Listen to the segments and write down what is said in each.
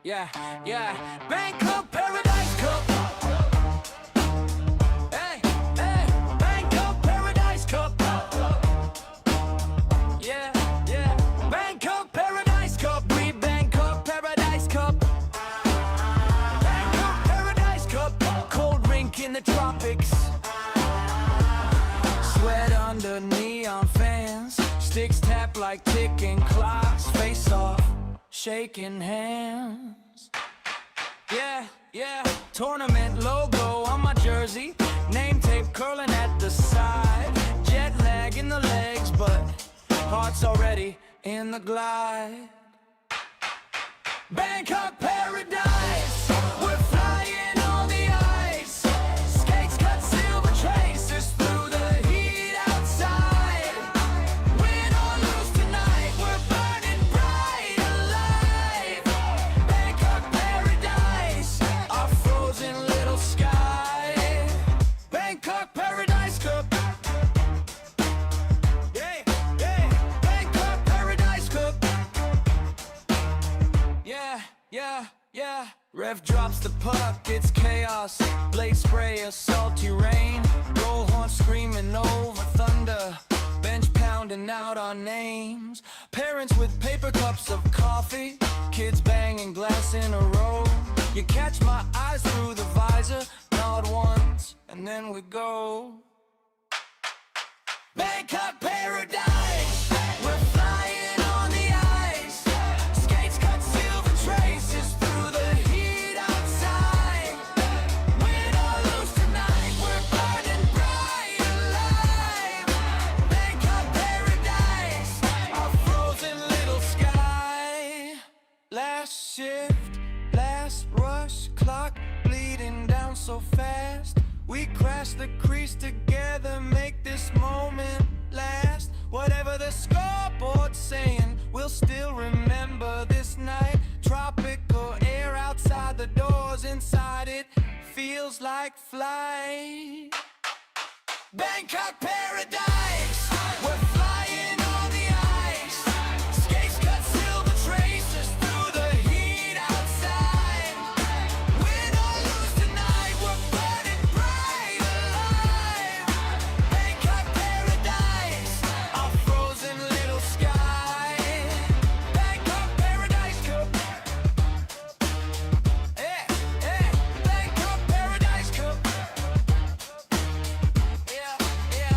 Yeah, yeah, Bangkok Paradise Cup. Hey, hey, Bangkok Paradise Cup. Yeah, yeah, Bangkok Paradise Cup. We Bangkok Paradise Cup. Bangkok Paradise Cup. Cold rink in the tropics. Sweat under neon fans. Sticks tap like ticking clocks. Face off, shaking hands. Yeah, yeah, tournament logo on my jersey. Name tape curling at the side. Jet lag in the legs, but heart's already in the glide. Bangkok Paradise, we're flying on the ice. Skates cut silver traces through the heat outside. Win or lose tonight, we're burning bright alive. Bangkok Paradise, our frozen little sky. Bangkok Paradise Cup. Yeah, yeah, Bangkok Paradise Cup. Yeah, yeah, yeah. Rev drops the puck, it's chaos. Blade spray, a salty rain. Roll horn screaming over thunder. Bench pounding out our names. Parents with paper cups of coffee. Kids banging glass in a row. You catch my eyes through the visor. Nod once, and then we go. Bangkok Paradise, we're flying on the ice. Skates cut silver traces through the heat outside. Win or lose tonight, we're burning bright alive. Bangkok Paradise, our frozen little sky. Last shift, last rush, clock bleeding down so fast. We crash the crease together, make this moment last. Whatever the scoreboard's saying, we'll still remember this night. Tropical air outside the doors, inside it feels like flight. Bangkok Paradise, we're flying on the ice. Skates cut silver traces through the heat outside. Win or lose tonight, we're burning bright alive. Bangkok Paradise, our frozen little sky. Bangkok Paradise Cup. Yeah, yeah, Bangkok Paradise Cup. Yeah, yeah,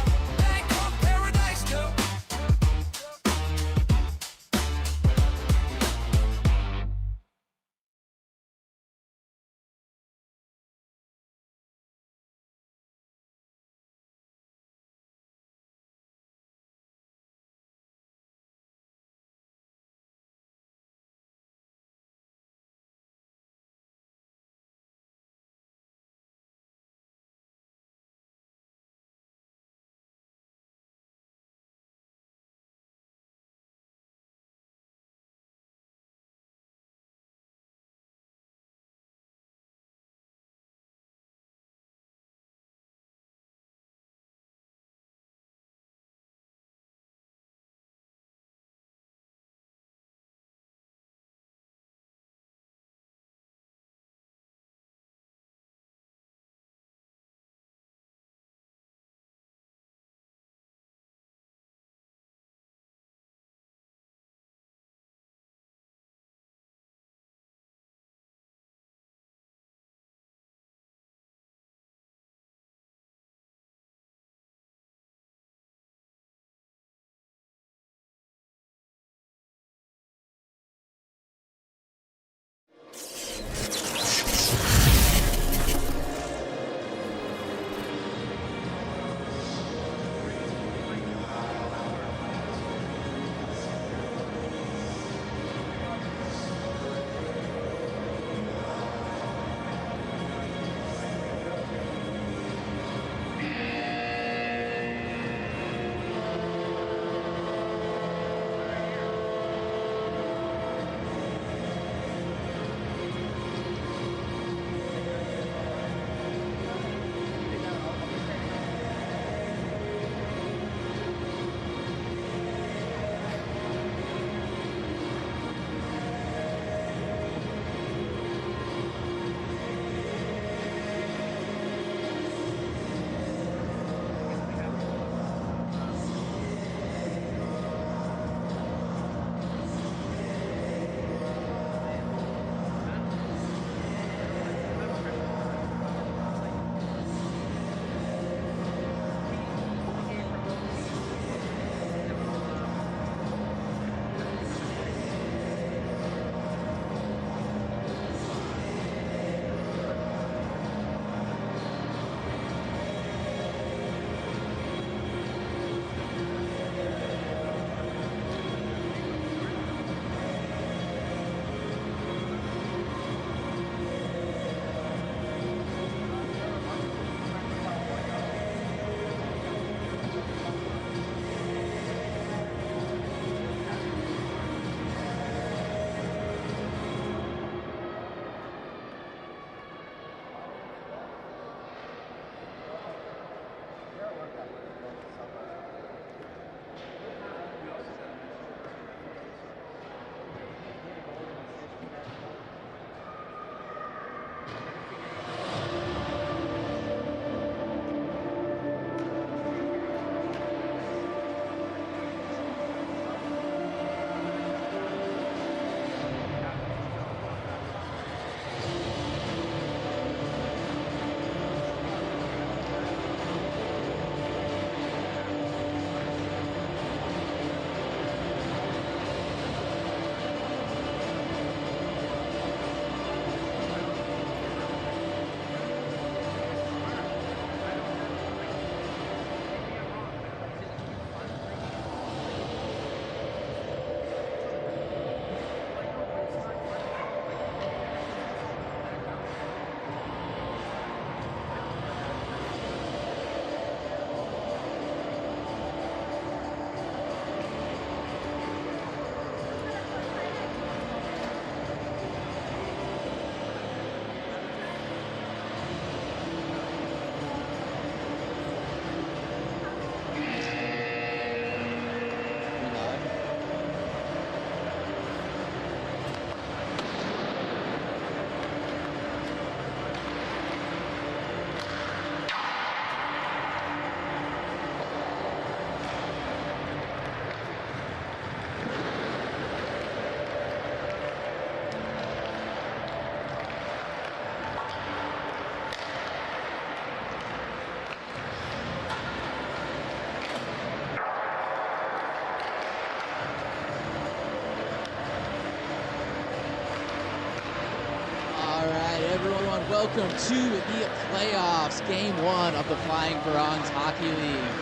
welcome to the playoffs, game one of the Flying Farangs Hockey League.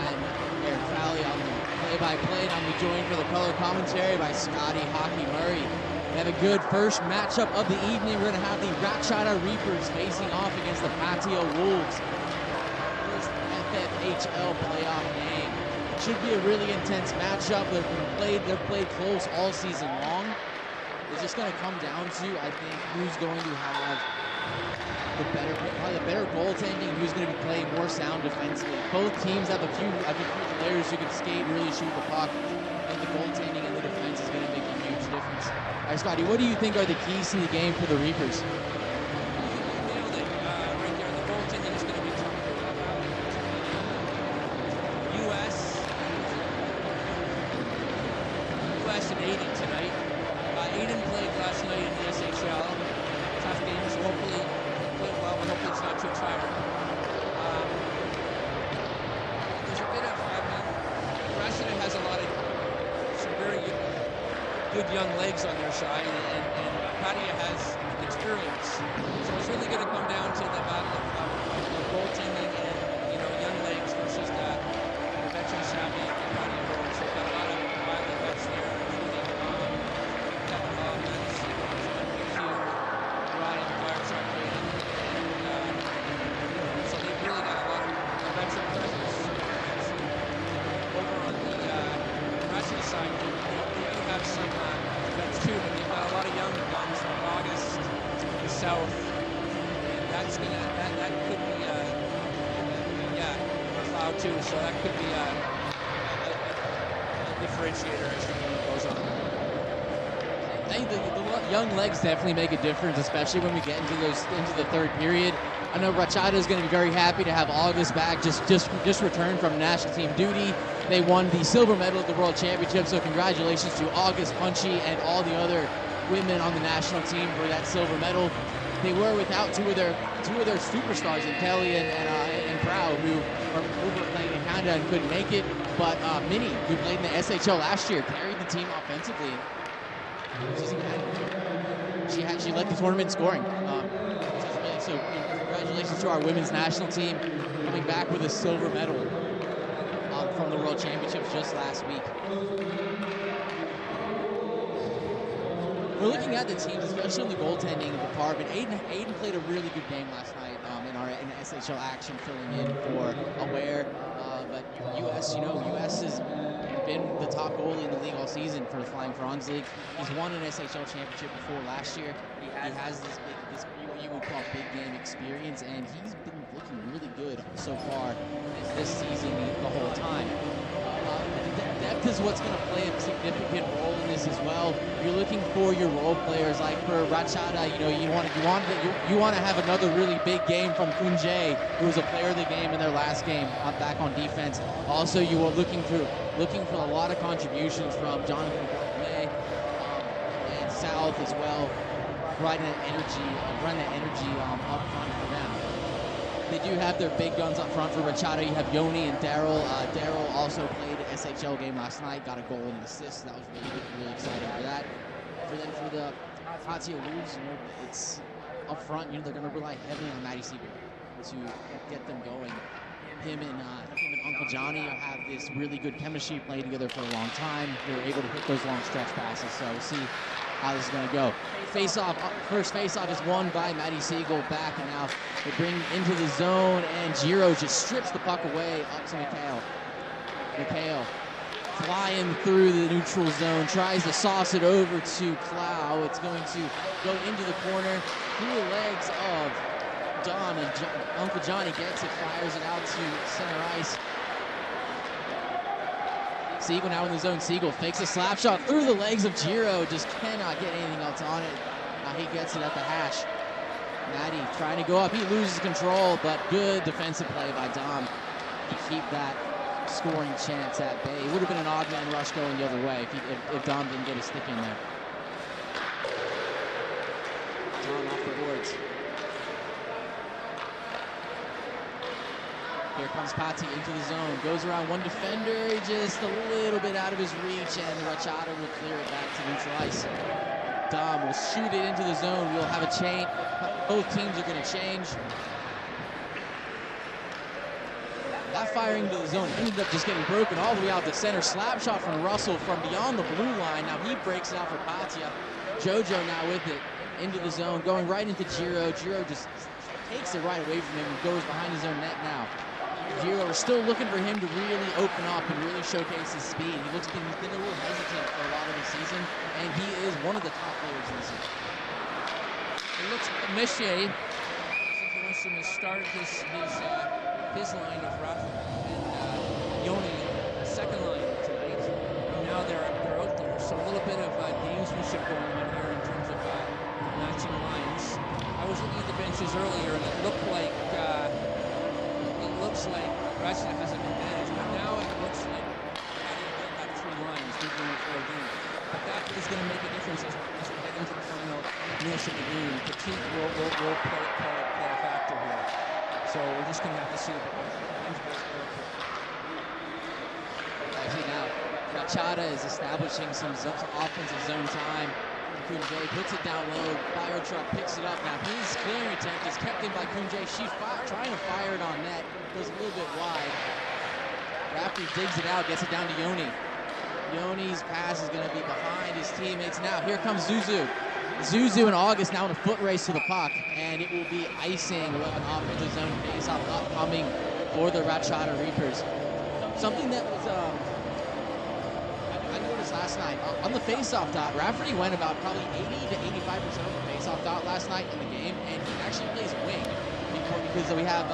I'm Eric Fowley on the play-by-play, and I'm joined for the color commentary by Scotty Hockey Murray. We have a good first matchup of the evening. We're going to have the Ratchada Reapers facing off against the Pattaya Wolves. First FFHL playoff game. Should be a really intense matchup. They've played close all season long. It's just going to come down to, I think, who's going to have the better goaltending, who's going to be playing more sound defensively. Both teams have a few players who can skate, really shoot the puck, and the goaltending and the defense is going to make a huge difference. All right, Scotty, what do you think are the keys to the game for the Reapers? Nailed it right there. The goaltending is going to be tough. US and Aiden tonight. Aiden played last night in the SHL. Tough game, so hopefully played well, but hopefully it's not too tired. There's a bit of, Rashida has some very good young legs on their side, and Pattaya has experience. So it's really going to come down to the battle of goaltending and young legs versus the veteran savvy Pattaya Wolves. They've got a lot of violent vets there, including Kevin Hobbins, John McHugh, Ryan Fireside Brady, and so they've really got a lot of veteran presence. Over on the Rashida side, they do have some vets too, but they've got a lot of young guns from August to the south, and that could be McLeod too, so that could be a differentiator as the game goes on. I think the young legs definitely make a difference, especially when we get into the third period. I know Ratchada is going to be very happy to have August back, just returned from national team duty. They won the silver medal at the World Championship, so congratulations to August, Punchy, and all the other women on the national team for that silver medal. They were without two of their superstars, in Kelly and Proud, who are over playing in Canada and couldn't make it. But Minnie, who played in the SHL last year, carried the team offensively. She led the tournament in scoring. So congratulations to our women's national team coming back with a silver medal from the World Championships just last week. We're looking at the teams, especially in the goaltending department. Aiden played a really good game last night in the SHL action, filling in for Aware. But US has been the top goalie in the league all season for the Flying Farangs League. He's won an SHL championship before last year. He has this you would call big game experience, and he's been looking really good so far this season the whole time. Depth is what's going to play a significant role in this as well. You're looking for your role players, like for Ratchada. You want to have another really big game from Kunje, who was a player of the game in their last game, back on defense. Also, you are looking for a lot of contributions from Jonathan May and South as well, providing that energy up front for them. They do have their big guns up front for Ratchada. You have Yoni and Daryl. Daryl also played an SHL game last night, got a goal and an assist. That was really exciting for that. For the Pattaya Wolves, it's up front. They're going to rely heavily on Matty Siegel to get them going. Him and Uncle Johnny have this really good chemistry, playing together for a long time. They were able to hit those long stretch passes. So we'll see how this is going to go. First face-off is won by Matty Siegel back, and now they bring into the zone, and Giro just strips the puck away up to Mikhail flying through the neutral zone, tries to sauce it over to Clow. It's going to go into the corner through the legs of Don, and Uncle Johnny gets it, fires it out to center ice. Siegel now in the zone. Siegel fakes a slap shot through the legs of Giro. Just cannot get anything else on it. He gets it at the hash. Matty trying to go up. He loses control, but good defensive play by Dom to keep that scoring chance at bay. It would have been an odd man rush going the other way if Dom didn't get his stick in there. Dom off the boards. Here comes Patti into the zone, goes around one defender, just a little bit out of his reach, and Ratchada will clear it back to neutral ice. Dom will shoot it into the zone. We'll have a both teams are going to change. That firing to the zone ended up just getting broken all the way out to center. Slap shot from Russell from beyond the blue line. Now he breaks it out for Patia. Jojo now with it into the zone, going right into Giro. Giro just takes it right away from him and goes behind his own net now. Giro, we're still looking for him to really open up and really showcase his speed. He's been a little hesitant for a lot of the season, and he is one of the top players in the season. It looks like Messier has started his line of Rafa and Yoni, second line tonight. And now they're out there. So a little bit of gamesmanship going on here in terms of matching lines. I was looking at the benches earlier, and it looks like Russia has an advantage. But now it looks like they'll have three lines, moving forward game. But that is going to make a difference as we head into the final minutes of the game. Fatigue will play a factor here. So we're just going to have to see Actually now, Machada is establishing some offensive zone time. Kunje puts it down low. Fire truck picks it up. Now his clearing attempt is kept in by Kunje. She's trying to fire it on net. Goes a little bit wide. Rafferty digs it out, gets it down to Yoni. Yoni's pass is going to be behind his teammates now. Here comes Zuzu. Zuzu and August now in a foot race to the puck, and it will be icing with an offensive zone face-off upcoming for the Ratchada Reapers. Something that was I noticed last night on the face-off dot. Rafferty went about probably 80 to 85% of the face-off dot last night in the game, and he actually plays wing because we have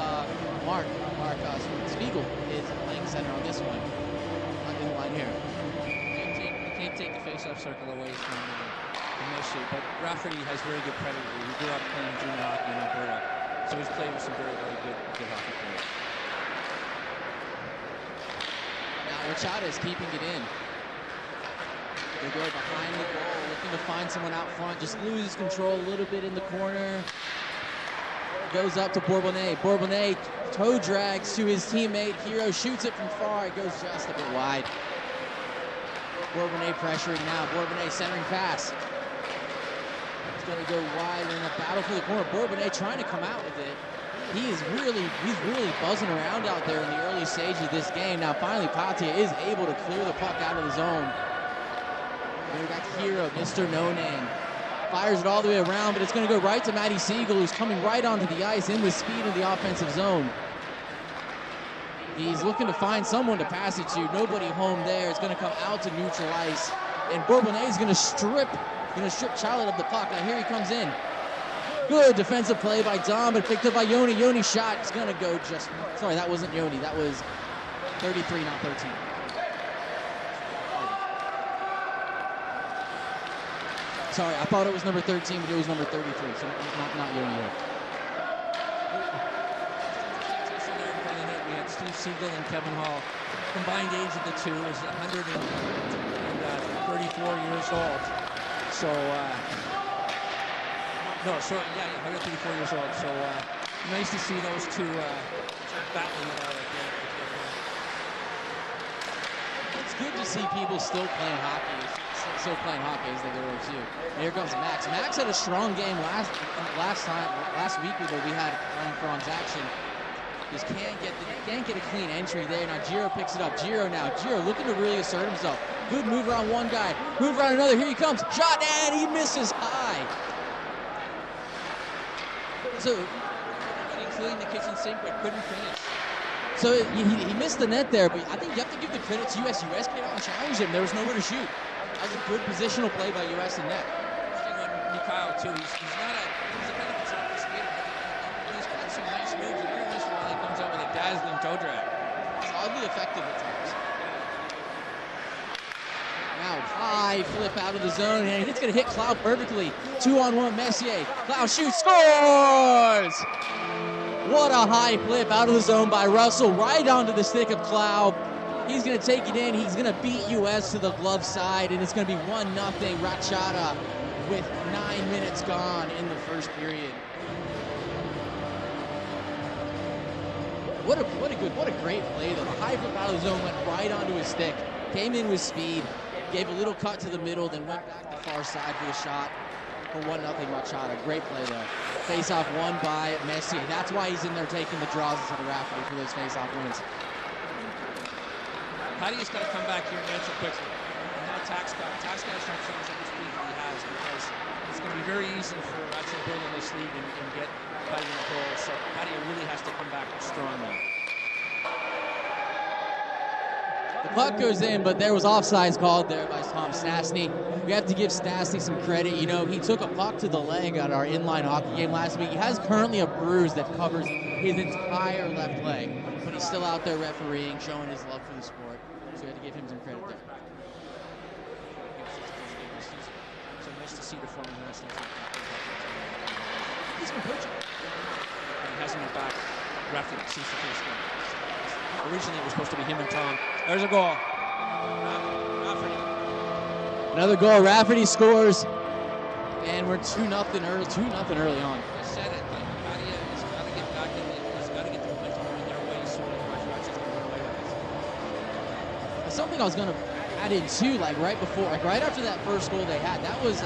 Mark Spiegel is playing center on this one. In the line here. You can't take the face-off circle away from Messi, but Rafferty has very good pedigree. He grew up playing junior hockey in Alberta, so he's played with some very, very good hockey players. Now Rachada is keeping it in. They go behind the goal, looking to find someone out front. Just loses control a little bit in the corner. Goes up to Bourbonnais. Bourbonnais toe drags to his teammate. Hero shoots it from far. It goes just a bit wide. Bourbonnais pressuring now. Bourbonnais centering pass. It's going to go wide in a battle for the corner. Bourbonnais trying to come out with it. He's really buzzing around out there in the early stages of this game. Now finally Patia is able to clear the puck out of the zone. Then we got Hero, Mr. No Name. Fires it all the way around, but it's going to go right to Matty Siegel, who's coming right onto the ice in with speed in the offensive zone. He's looking to find someone to pass it to. Nobody home there. It's going to come out to neutral ice. And Bourbonnais is going to strip Charlotte of the puck. Now here he comes in. Good defensive play by Dom, but picked up by Yoni. Yoni shot. It's going to go just... Sorry, that wasn't Yoni. That was 33, not 13. Sorry, I thought it was number 13, but it was number 33, so not Yoni here. We had Steve Siegel and Kevin Hall. Combined age of the two is 134 years old. So, 134 years old. So, nice to see those two battling it out again. It's good to see people still playing hockey. As they go over too. Here comes Max. Max had a strong game last week when we had Farangs action. Just can't get a clean entry there. Now Giro picks it up. Giro looking to really assert himself. Good move around one guy. Move around another. Here he comes. Shot, and he misses high. So He cleaned the kitchen sink but couldn't finish. So he missed the net there, but I think you have to give the credit to US. US came out and challenged him. There was nowhere to shoot. That was a good positional play by US in net. Interesting on Mikhail too. He's a kind of a choppy skater, but he's got some nice moves, and every once in a while he comes out with a dazzling toe drag. It's oddly effective at times. Now high flip out of the zone, and it's going to hit Cloud perfectly. 2-on-1 Messier. Cloud shoots, scores! What a high flip out of the zone by Russell, right onto the stick of Cloud. He's going to take it in. He's going to beat US to the glove side, and it's going to be 1-0 Ratchada with 9 minutes gone in the first period. What a great play though. The high flip out of the zone went right onto his stick. Came in with speed, gave a little cut to the middle, then went back to the far side for the shot. for 1-0 Machado. Great play there. Face-off won by Messier. That's why he's in there taking the draws into the referee for those face-off wins. Paddy's got to come back here and answer quickly. And now Tax got to show us how much speed he has, because it's going to be very easy for Ratchet to build in this lead and get Paddy in the goal. So Paddy really has to come back strong now. The puck goes in, but there was offsides called there by Tom Stastny. We have to give Stastny some credit. You know, he took a puck to the leg at our inline hockey game last week. He has currently a bruise that covers his entire left leg, but he's still out there refereeing, showing his love for the sport. So we have to give him some credit there. So nice to see the former national team. He's been coaching. And he hasn't been back referee since the first game. Originally, it was supposed to be him and Tom. There's a goal. Rafferty. Another goal. Rafferty scores, and we're 2-0 early on. I said it, but Paddy has got to get back in. He's got to get the momentum going their way, so Ratchet's going to run away with it. Something I was going to add in too, like right after that first goal they had, that was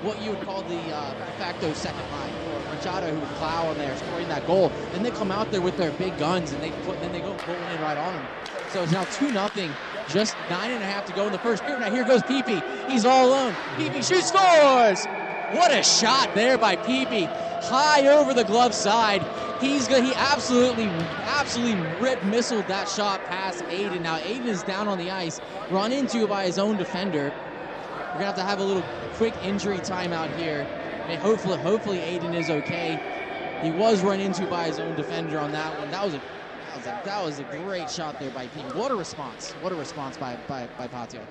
what you would call the de facto second line for Machado, who would plow on there, scoring that goal. Then they come out there with their big guns and then they go going in right on him. So it's now 2-0, just 9.5 to go in the first period. Now here goes Pepe. He's all alone. Pepe shoots, scores! What a shot there by Pepe, high over the glove side. He absolutely missiled that shot past Aiden. Now Aiden is down on the ice, run into by his own defender. We're gonna have a little quick injury timeout here. Hopefully Aiden is okay. He was run into by his own defender on that one. That was a great shot there by Pepe. What a response! What a response by Patio.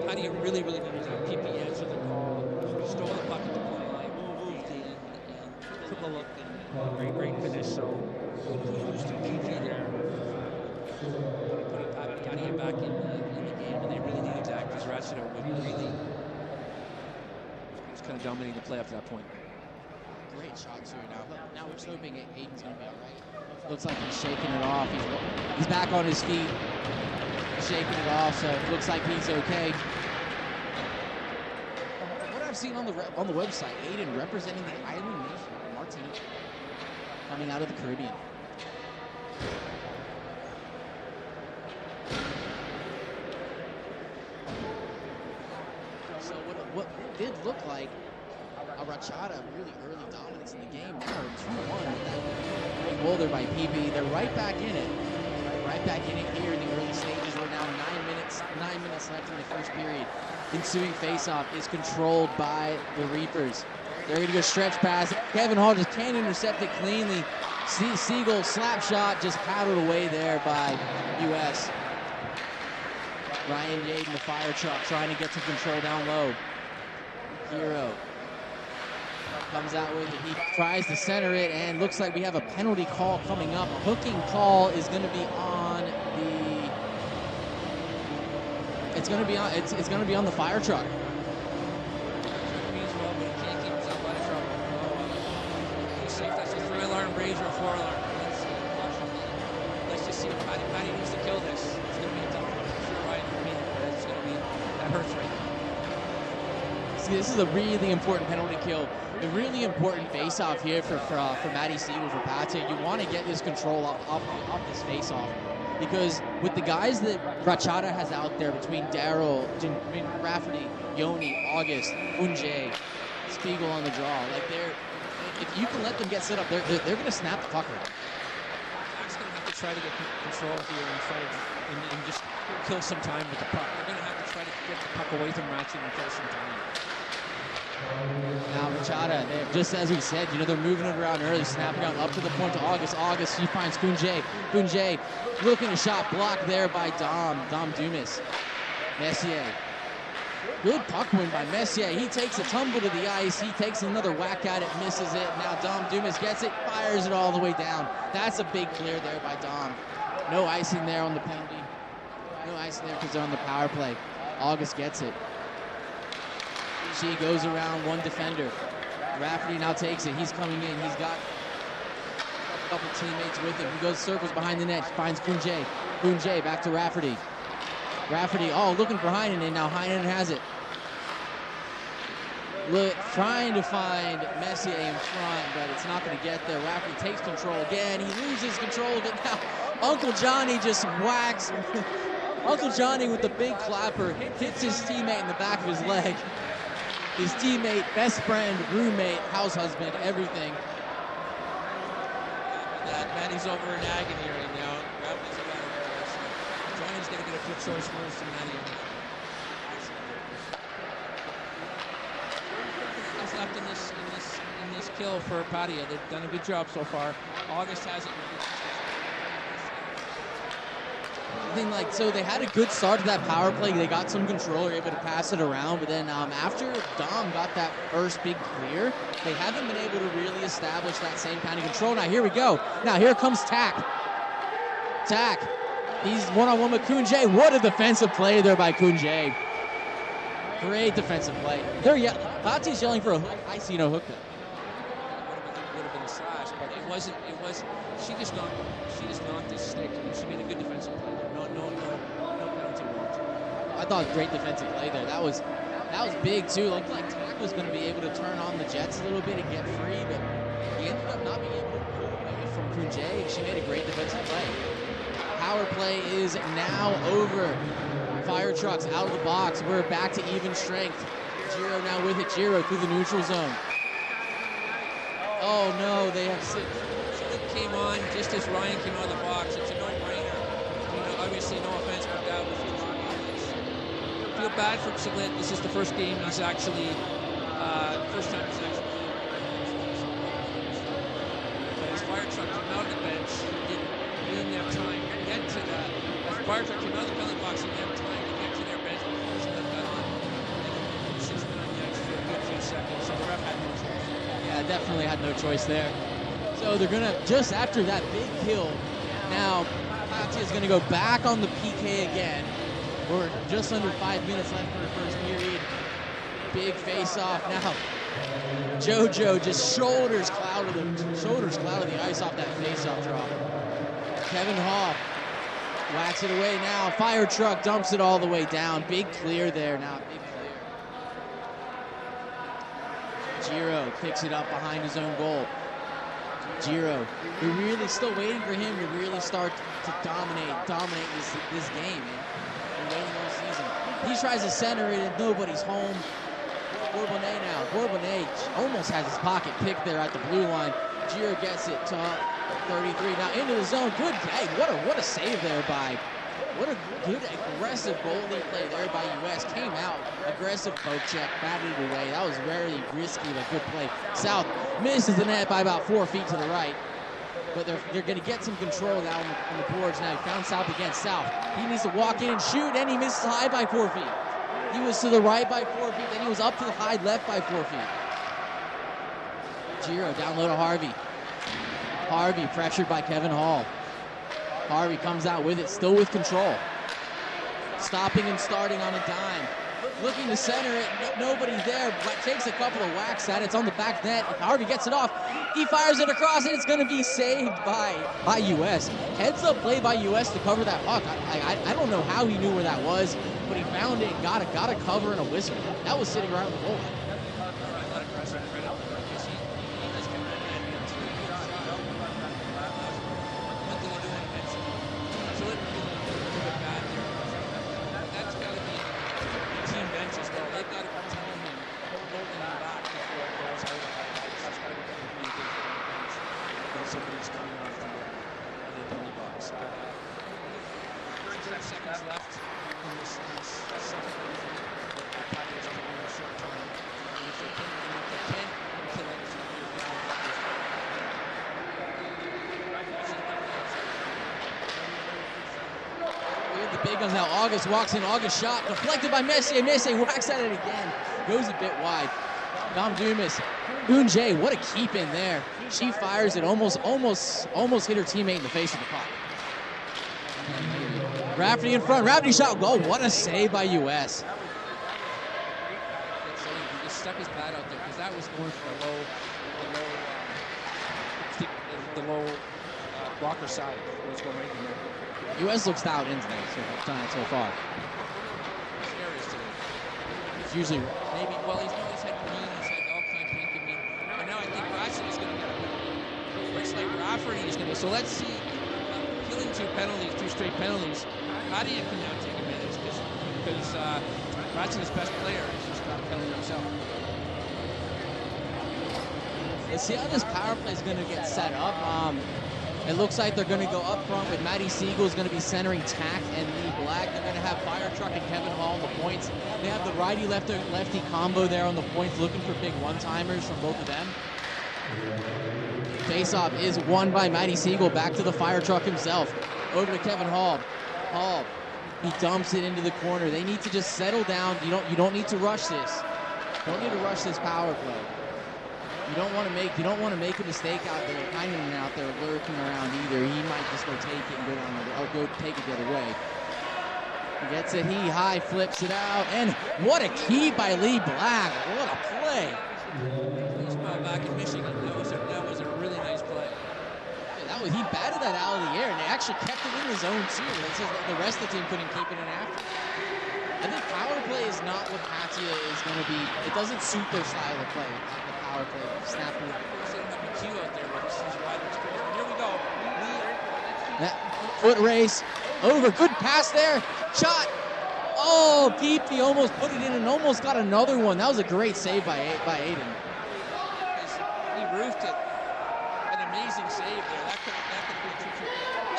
Paddy really needed to have PP answer the call. Stole the puck at the point line, moved in, and took a look, and great finish. So kudos to PP there, putting Paddy back in the game, and they really needed that because Ratchet was kind of dominating the play up to that point. Great shot too. Now we're just hoping Aiden's gonna be all right. Looks like he's shaking it off. He's back on his feet, shaking it off. So it looks like he's okay. What I've seen on the website, Aiden representing the island nation of Martinique, coming out of the Caribbean. So what did look like a Rachada really early dominance in the game. Now 2-1 with that great goal there by PB. They're right back in it. Right back in it here in the early stages. We're now 9 minutes left in the first period. Ensuing faceoff is controlled by the Reapers. They're going to go stretch pass. Kevin Hall just can't intercept it cleanly. Siegel slap shot just paddled away there by US. Ryan Yaden, the fire truck, trying to get some control down low. Hero comes out with it. He tries to center it, and looks like we have a penalty call coming up. A hooking call is going to be on the. It's going to be on the fire truck. That's a 3-alarm raise or a 4-alarm. Let's just see what Paddy needs to kill this. It's going to be a tough one. I'm sure Ryan will be, but it's going to be, that hurts right now. See, this is a really important penalty kill. A really important face-off here for Matty Siegel, for Pate. You want to get this control off this face-off. Because with the guys that Rachada has out there between Daryl, Rafferty, Yoni, August, Unjay, Spiegel on the draw, like if you can let them get set up, they're going to snap the puck around. Jack's going to have to try to get control here and just kill some time with the puck. They're going to have to try to get the puck away from Ratchet and kill some time. Now Rachada, just as we said, they're moving it around early, snapping out up to the point to August. August, she finds Kunjay. Kunjay looking a shot blocked there by Dom Dumas. Messier. Good puck win by Messier. He takes a tumble to the ice. He takes another whack at it, misses it. Now Dom Dumas gets it, fires it all the way down. That's a big clear there by Dom. No icing there on the penalty. No icing there because they're on the power play. August gets it. She goes around one defender. Rafferty now takes it. He's coming in. He's got a couple teammates with him. He goes circles behind the net. Finds Kunjay. Kunje back to Rafferty. Rafferty, oh, looking for Heinen, and now Heinen has it. Trying to find Messier in front, but it's not going to get there. Rafferty takes control again. He loses control of it now. Uncle Johnny just whacks. Uncle Johnny with the big clapper hits his teammate in the back of his leg. His teammate, best friend, roommate, house husband, everything. Matty's over in agony right now. Rafferty's got it. Johnny's going to get a quick choice first to Matty. Left in this kill for Padilla. They've done a good job so far. August hasn't. So they had a good start to that power play. They got some control, were able to pass it around, but then after Dom got that first big clear, they haven't been able to really establish that same kind of control. Now here we go. Now here comes Tack. Tack. He's one-on-one with Kunje. What a defensive play there by Kunje. Great defensive play. Pati's yelling for a hook. I see no hook there. Would have been a slash, but it wasn't. She just knocked his stick, and she made a good defensive play. No penalty warrant. I thought great defensive play there. That was big too. Looked like Tack was going to be able to turn on the Jets a little bit and get free, but he ended up not being able to pull away from Kunje, and she made a great defensive play. Power play is now over. Fire trucks out of the box. We're back to even strength. Giro now with it. Giro through the neutral zone. Oh no, they have six. It came on just as Ryan came out of the box. It's a no-brainer. Obviously, no offense, but that was I feel bad for Silit. This is the first game he's actually, first time he's actually. But his fire truck came out of the bench. He didn't have time to get to that. As the fire truck came out of the penalty box, he didn't have time to get to their bench before he got on. And 6 minute next for a good few seconds. So the ref had no choice. Yeah, definitely had no choice there. So they're gonna, just after that big kill, now Patia's gonna go back on the PK again. We're just under 5 minutes left for the first period. Big face-off now. JoJo just shoulders cloud of the ice off that face-off drop. Kevin Hall whacks it away now. Fire truck dumps it all the way down. Big clear there now. Big clear. Giro picks it up behind his own goal. Giro, we're really still waiting for him to really start to dominate this game. We're waiting all season. He tries to center it and nobody's home. Bourbonnais now. Bourbonnais almost has his pocket picked there at the blue line. Giro gets it to 33. Now into the zone. Good. Hey, what a save there by. What a good aggressive goalie play there by US. Came out, aggressive poke check, batted it away. That was very risky, but good play. South misses the net by about 4 feet to the right. But they're going to get some control now on the boards now. He found South again. South, he needs to walk in and shoot, and he misses high by 4 feet. He was to the right by 4 feet, then he was up to the high left by 4 feet. Giro down low to Harvey. Harvey pressured by Kevin Hall. Harvey comes out with it, still with control. Stopping and starting on a dime. Looking to center it, nobody's there, but takes a couple of whacks at it. It's on the back net. Harvey gets it off. He fires it across, and it's going to be saved by US. Heads up play by US to cover that puck. I don't know how he knew where that was, but he found it and got a cover and a whistle. That was sitting around the goal line. Now August walks in. August shot deflected by Messier. Messier whacks at it again. Goes a bit wide. Dom Dumas. Unjay, what a keep in there. She fires it. Almost hit her teammate in the face of the puck. Rafferty in front. Rafferty shot. Oh, what a save by US. He just stuck his pad out there because that was going for the low blocker side. Let's go right in there. U.S. looks dialed in tonight so far. It's areas today. It's usually Maybe, well, he's had Green, he's had all kinds of Pink, and now I think Ratchet is going to get a looks like Rafferty is going to. So let's see, killing two straight penalties. Padilla can now take advantage because Ratchet's best player is just got a penalty himself. Let's see how this power play is going to get set up. It looks like they're going to go up front with Matty Siegel is going to be centering Tack and Lee Black. They're going to have Fire Truck and Kevin Hall on the points. They have the righty-lefty combo there on the points, looking for big one-timers from both of them. Face-off is won by Matty Siegel. Back to the Fire Truck himself. Over to Kevin Hall. Hall, he dumps it into the corner. They need to just settle down. You don't need to rush this. Don't need to rush this power play. You don't want to make a mistake out there. Heineman out there lurking around either. He might just go take it and go take it the other way. He gets it. He high flips it out, and what a key by Lee Black! What a play! This ball back in Michigan. That was a really nice play. Yeah, he batted that out of the air, and they actually kept it in his own too. That's just, the rest of the team couldn't keep it in after. I think power play is not what Patia is going to be. It doesn't suit their style of play. The power play, snap move. They don't have a cue out there, but this is why it's good. Here we go. That foot race over. Good pass there. Shot. Oh, deep. He almost put it in and almost got another one. That was a great save by Aiden. He roofed it. An amazing save there. That could be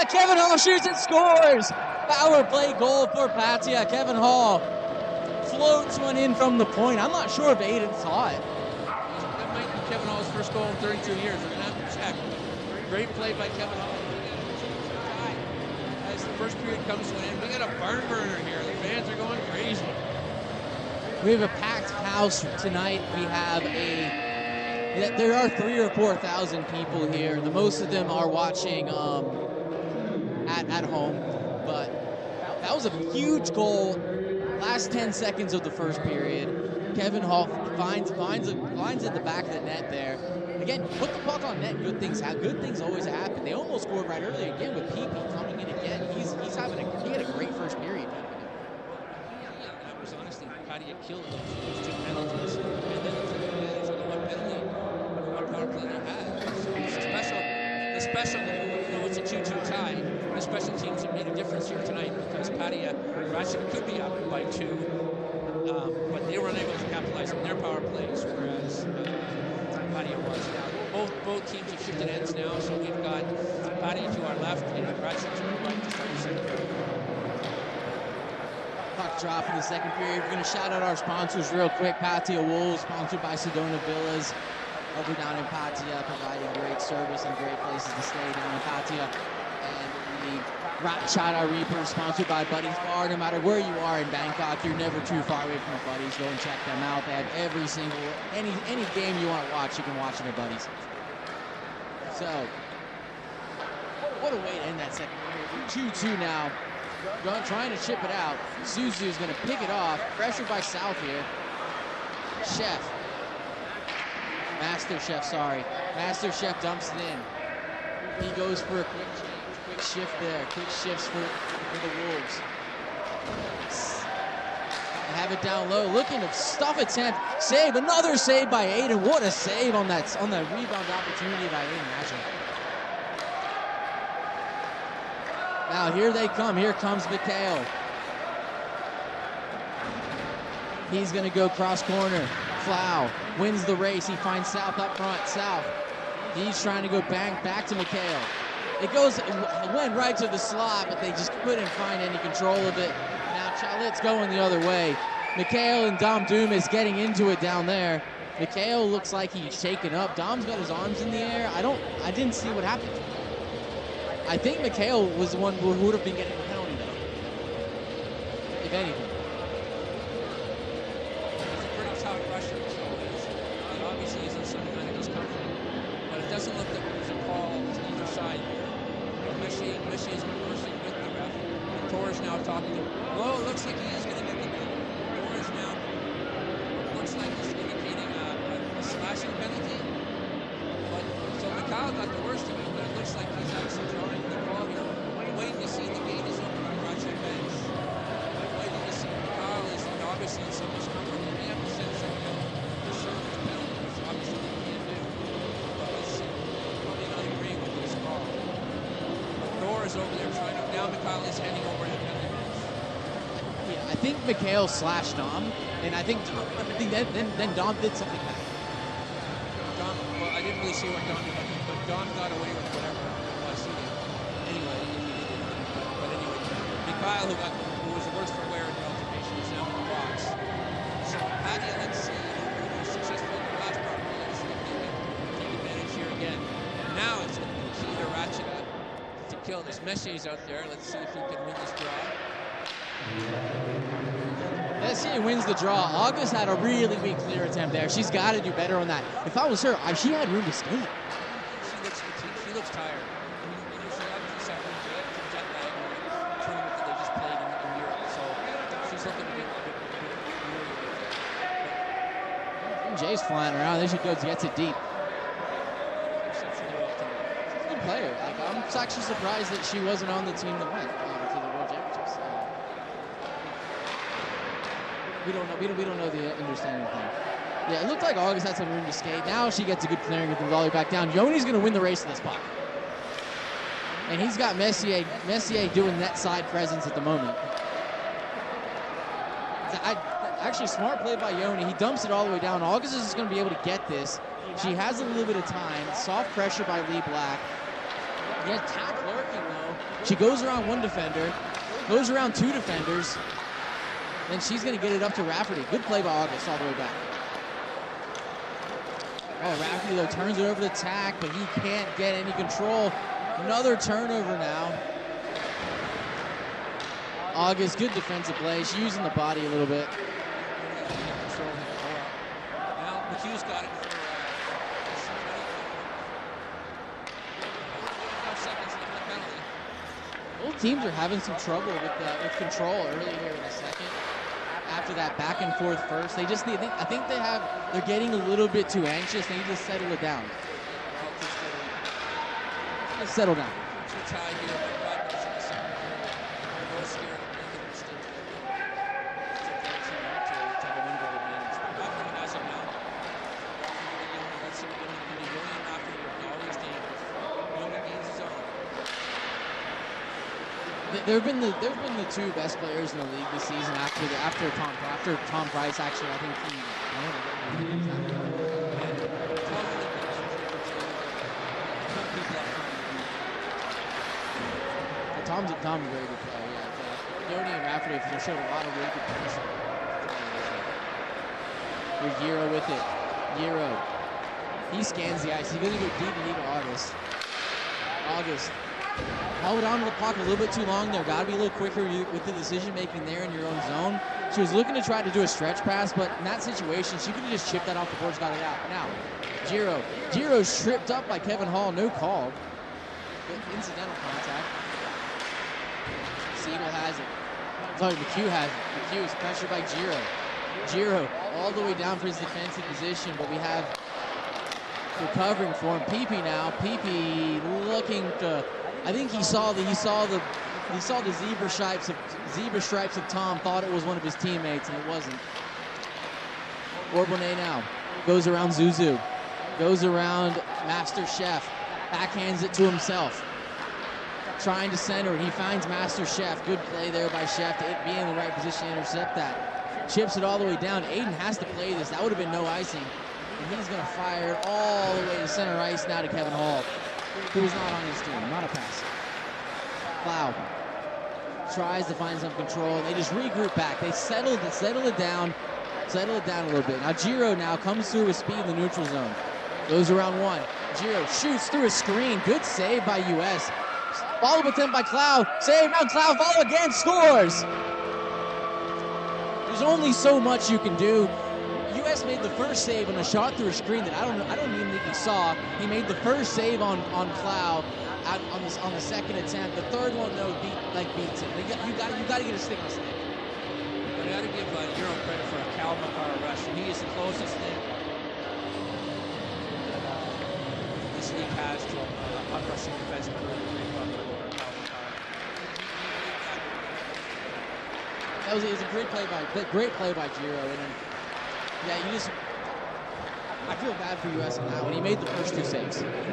2-2. Kevin Hall shoots and scores. Power play goal for Patia. Kevin Hall floats one in from the point. I'm not sure if Aiden saw it. That might be Kevin Hall's first goal in 32 years. We're going to have to check. Great play by Kevin Hall. As the first period comes to an end, we got a barn burner here. The fans are going crazy. We have a packed house tonight. We have there are 3,000 or 4,000 people here. The most of them are watching at home. But that was a huge goal. Last 10 seconds of the first period. Kevin Hall finds at the back of the net there. Again, put the puck on net. Good things always happen. They almost scored right early again with PP coming in again. He had a great first period. Yeah, that was honestly Patia killed those two penalties, and then there's only one penalty, one power play they had. So it's the special. Though it's a 2-2 tie, the special teams have made a difference here tonight because Patia Ratchet could be up by 2, but they were unable to capitalize on their power plays, whereas Patia was. Both teams have shifted ends now, so we've got Patia to our left and Ratchet to our right to start the second period. Puck drop in the second period. We're going to shout out our sponsors real quick. Patia Wolves, sponsored by Sedona Villas. Over down in Patia, providing great service and great places to stay down in Patia. And the Shout Out Reapers, sponsored by Buddy's Bar. No matter where you are in Bangkok, you're never too far away from the Buddies. Go and check them out. They have every single, any game you want to watch, you can watch it at Buddies. So, what a way to end that second period. 2-2 now. Trying to chip it out. Suzu's going to pick it off. Pressured by South here. Master Chef dumps it in. He goes for a quick shift there. Quick shifts for the Wolves. They have it down low. Looking to stuff attempt. Save. Another save by Aiden. What a save on that rebound opportunity by Aiden Ashton. Now here they come. Here comes Mikhail. He's going to go cross corner. Flau wins the race. He finds South up front. South. He's trying to go back to Mikhail. It went right to the slot, but they just couldn't find any control of it. Now Chalit's going the other way. Mikhail and Dom Doom is getting into it down there. Mikhail looks like he's shaken up. Dom's got his arms in the air. I didn't see what happened. I think Mikhail was the one who would have been getting the penalty though, if anything. Doesn't look like there's a call to either side. Messier has been working with the ref. And Torres now talking to him. Well, it looks like he is going to get the penalty. Torres now looks like he's indicating a slashing penalty. So Mikhail got the worst of it, but it looks like he's actually drawing over there trying to. Now Mikhail is handing over him. Yeah, I think Mikhail slashed Dom, and I think then Dom did something back. Dom, well, I didn't really see what Dom did, but Dom got away with whatever it was he did. Anyway, if he did anything. But anyway, Mikhail, who was the worst for wear in the altercation, is now in the box. So Paddy, let's see, who was successful in the last part. Let's see if they can take advantage here again. Now it's going to be key to Ratchet to kill this. Messier's out there. Let's see if he can win this draw. Messier wins the draw. August had a really weak clear attempt there. She's got to do better on that. If I was her, she had room to skate. She looks fatigued. She looks tired. I mean, she obviously suffered from jet lag in the tournament that they just played in Europe. So she's looking a bit weary. Jay's flying around. They should go get it deep. Exceptionally well tonight. She's a good player. I'm actually surprised that she wasn't on the team that went to the World Championships. We don't know the understanding thing. Yeah, it looked like August had some room to skate. Now she gets a good clearing with the volley back down. Yoni's going to win the race to this puck. And he's got Messier doing net side presence at the moment. Actually, smart play by Yoni. He dumps it all the way down. August is going to be able to get this. She has a little bit of time. Soft pressure by Lee Black. Yeah, tap lurking though. She goes around one defender, goes around two defenders. Then she's going to get it up to Rafferty. Good play by August all the way back. Oh, Rafferty, though, turns it over the tack, but he can't get any control. Another turnover now. August, good defensive play. She's using the body a little bit. Now, McHugh's got it for 5 seconds left in the penalty. Both teams are having some trouble with control early here in the second. After that back and forth first, they just need. I think they're getting a little bit too anxious. They need to settle it down. Just settle down. Too tied here, but 5 minutes in the second period. They're both scared of making a mistake. It's a great team to have a win goal advantage. Rafferty has it now. Let's see what they're going to do. Yoni and Rafferty are always dangerous. Yoni gains his own. There have been the two best players in the league this season after Tom Price. Actually, I think Tom's a very good player. Yeah, Yoni and Rafferty have showed a lot of really good potential. Here's Giro with it. Giro. He scans the ice. He's going to go deep and deep to August. August. Held on to the puck a little bit too long there. Got to be a little quicker with the decision making there in your own zone. She was looking to try to do a stretch pass, but in that situation, she could have just chipped that off the boards, got it out. Now, Giro. Giro's tripped up by Kevin Hall. No call. Incidental contact. Siegel has it. Sorry, McHugh has it. McHugh is pressured by Giro. Giro all the way down for his defensive position, but we have recovering for him. Pepe now. Pepe looking to. I think he saw the zebra stripes of Tom. Thought it was one of his teammates, and it wasn't. Orbonnet now goes around Zuzu, goes around Master Chef, backhands it to himself. Trying to center it. He finds Master Chef. Good play there by Chef to be in the right position to intercept that. Chips it all the way down. Aiden has to play this. That would have been no icing. And he's going to fire it all the way to center ice now to Kevin Hall, who is not on his team. Not a pass. Plow tries to find some control. They just regroup back. They settle it down a little bit. Now Giro now comes through with speed in the neutral zone. Goes around one. Giro shoots through a screen. Good save by US. Follow attempt by Cloud. Save now Cloud. Follow again. Scores. There's only so much you can do. US made the first save on a shot through a screen that I don't even think he saw. He made the first save on Cloud on the second attempt. The third one though beats him. You got to get a stick on his leg. But I got to give Euro credit for a Cal Makar rush. He is the closest thing this league has to a rushing defenseman. It was a great play by Giro, and then, yeah, I feel bad for US on that one. He made the first two saves. You're right.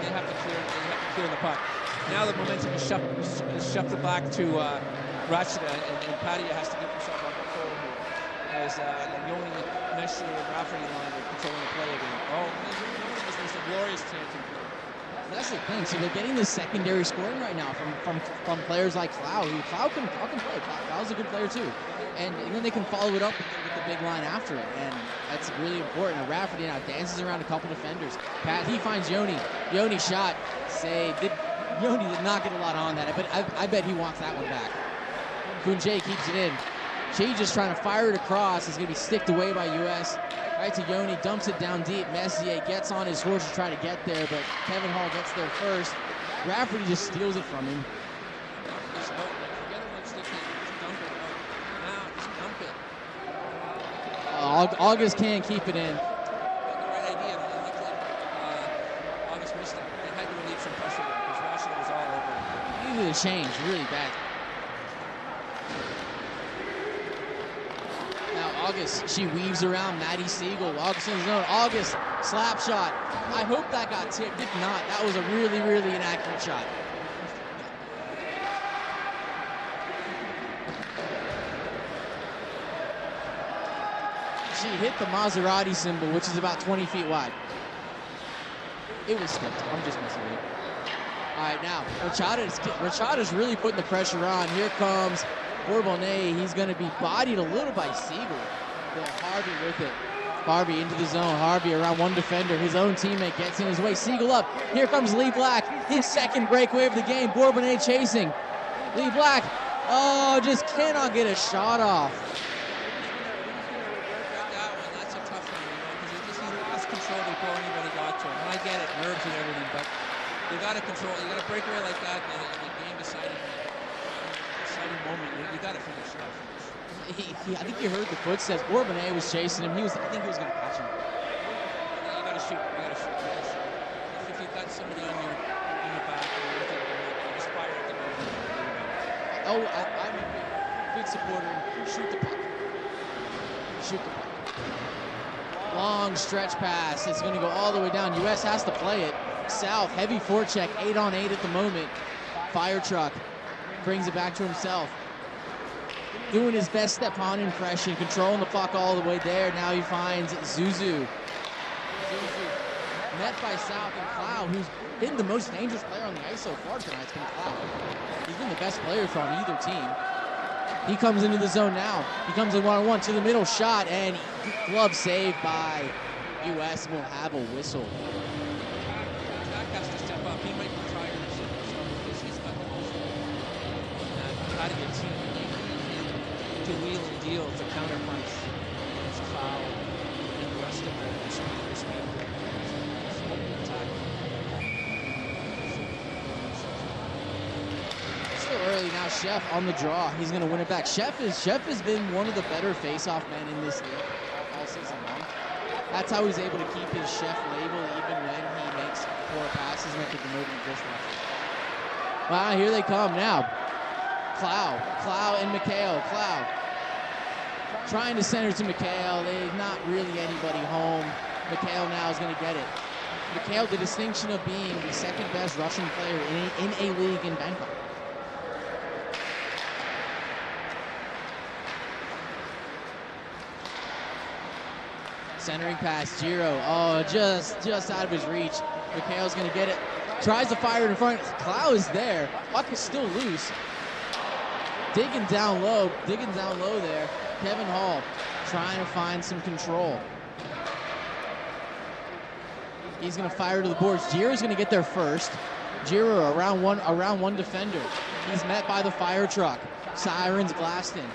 They have to clear the puck. now the momentum is shifted back to Rashida, and Padilla has to get himself on control here. As Yoni meshed the referee line and controlling the play again. Oh, this was a glorious chance. That's the thing. So they're getting the secondary scoring right now from players like Clow. Clow can play. Clow's a good player too. And then they can follow it up with the big line after it. And that's really important. And Rafferty now dances around a couple defenders. He finds Yoni. Yoni shot. Save. Yoni did not get a lot on that. I bet he wants that one back. Kunje keeps it in. Jay just trying to fire it across. It's going to be sticked away by U.S. Right to Yoni, dumps it down deep. Messier gets on his horse to try to get there, but Kevin Hall gets there first. Rafferty just steals it from him. August can't keep it in. August missed it. They had to relieve some pressure there because Rashid was all over it. He needed a change, really bad. August, she weaves around Maddie Siegel. August in the zone. August, slap shot. I hope that got tipped. If not, that was a really, really inaccurate shot. She hit the Maserati symbol, which is about 20 feet wide. It was tipped. I'm just messing with you. All right, now, Rachada's really putting the pressure on. Here comes Bourbonnais. He's going to be bodied a little by Siegel. Harvey with it. Harvey into the zone. Harvey around one defender. His own teammate gets in his way. Siegel up. Here comes Lee Black. His second breakaway of the game. Bourbonnais chasing. Lee Black. Oh, just cannot get a shot off. That one, that's a tough one, because he lost control before anybody got to him. And I get it, nerves and everything, but you got to control. You got a breakaway like that in a game deciding moment. You got to finish it off. I think you heard the footsteps. Bourbonnais was chasing him. I think he was going to catch him. You got to shoot. You got to shoot. If you've got somebody on your back, you just fire at the moment. Oh, I'm a big supporter. Shoot the puck. Shoot the puck. Long stretch pass. It's going to go all the way down. U.S. has to play it. South, heavy forecheck, 8-on-8 at the moment. Fire truck brings it back to himself. Doing his best step-on impression, controlling the puck all the way there. Now he finds Zuzu. Met by South and Clow, who's been the most dangerous player on the ice so far tonight. It's been Clow. He's been the best player from either team. He comes into the zone now. He comes in one-on-one to the middle, shot, and glove saved by U.S. will have a whistle. Jack has to step up. He might be tired of himself because he's got the most how to get team to wheel and deal to counterpunch against Clow and the rest of the speed. Still early now. Chef on the draw. He's going to win it back. Chef has been one of the better face-off men in this league all season long. That's how he's able to keep his Chef label even when he makes poor passes and get demoted to just left. Wow, here they come now. Clow and McHale. Clow trying to center to McHale. There's not really anybody home. McHale now is going to get it. McHale, the distinction of being the second best Russian player in a league in Bangkok. Centering pass, Giro. Oh, just out of his reach. McHale's going to get it. Tries to fire it in front. Clow is there. Puck is still loose. Digging down low there. Kevin Hall trying to find some control. He's going to fire to the boards. Giro's going to get there first. Giro around one defender. He's met by the fire truck. Sirens blasting.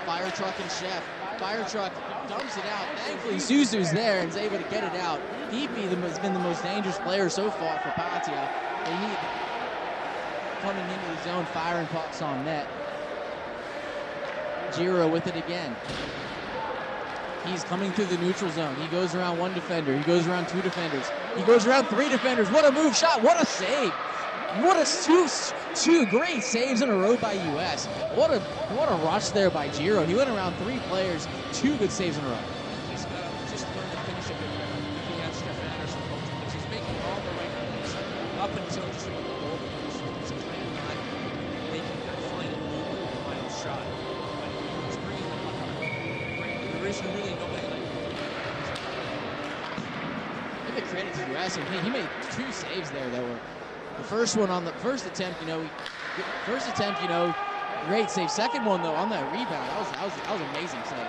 Fire truck and Chef. Fire truck dumps it out. Thankfully, Suzu's there and is able to get it out. Heapy has been the most dangerous player so far for Patia. They need coming into the zone, firing pucks on net. Giro with it again. He's coming through the neutral zone. He goes around one defender. He goes around two defenders. He goes around three defenders. What a move shot. What a save. What a two great saves in a row by U.S. What a rush there by Giro. He went around three players. Two good saves in a row. He's got to just learn to finish it. He had Steph Anderson because he's making all the right moves. there's really nobody like Give the credit to US. He made 2 saves there that were the first one on the first attempt. Great save. Second one though on that rebound, that was an amazing save.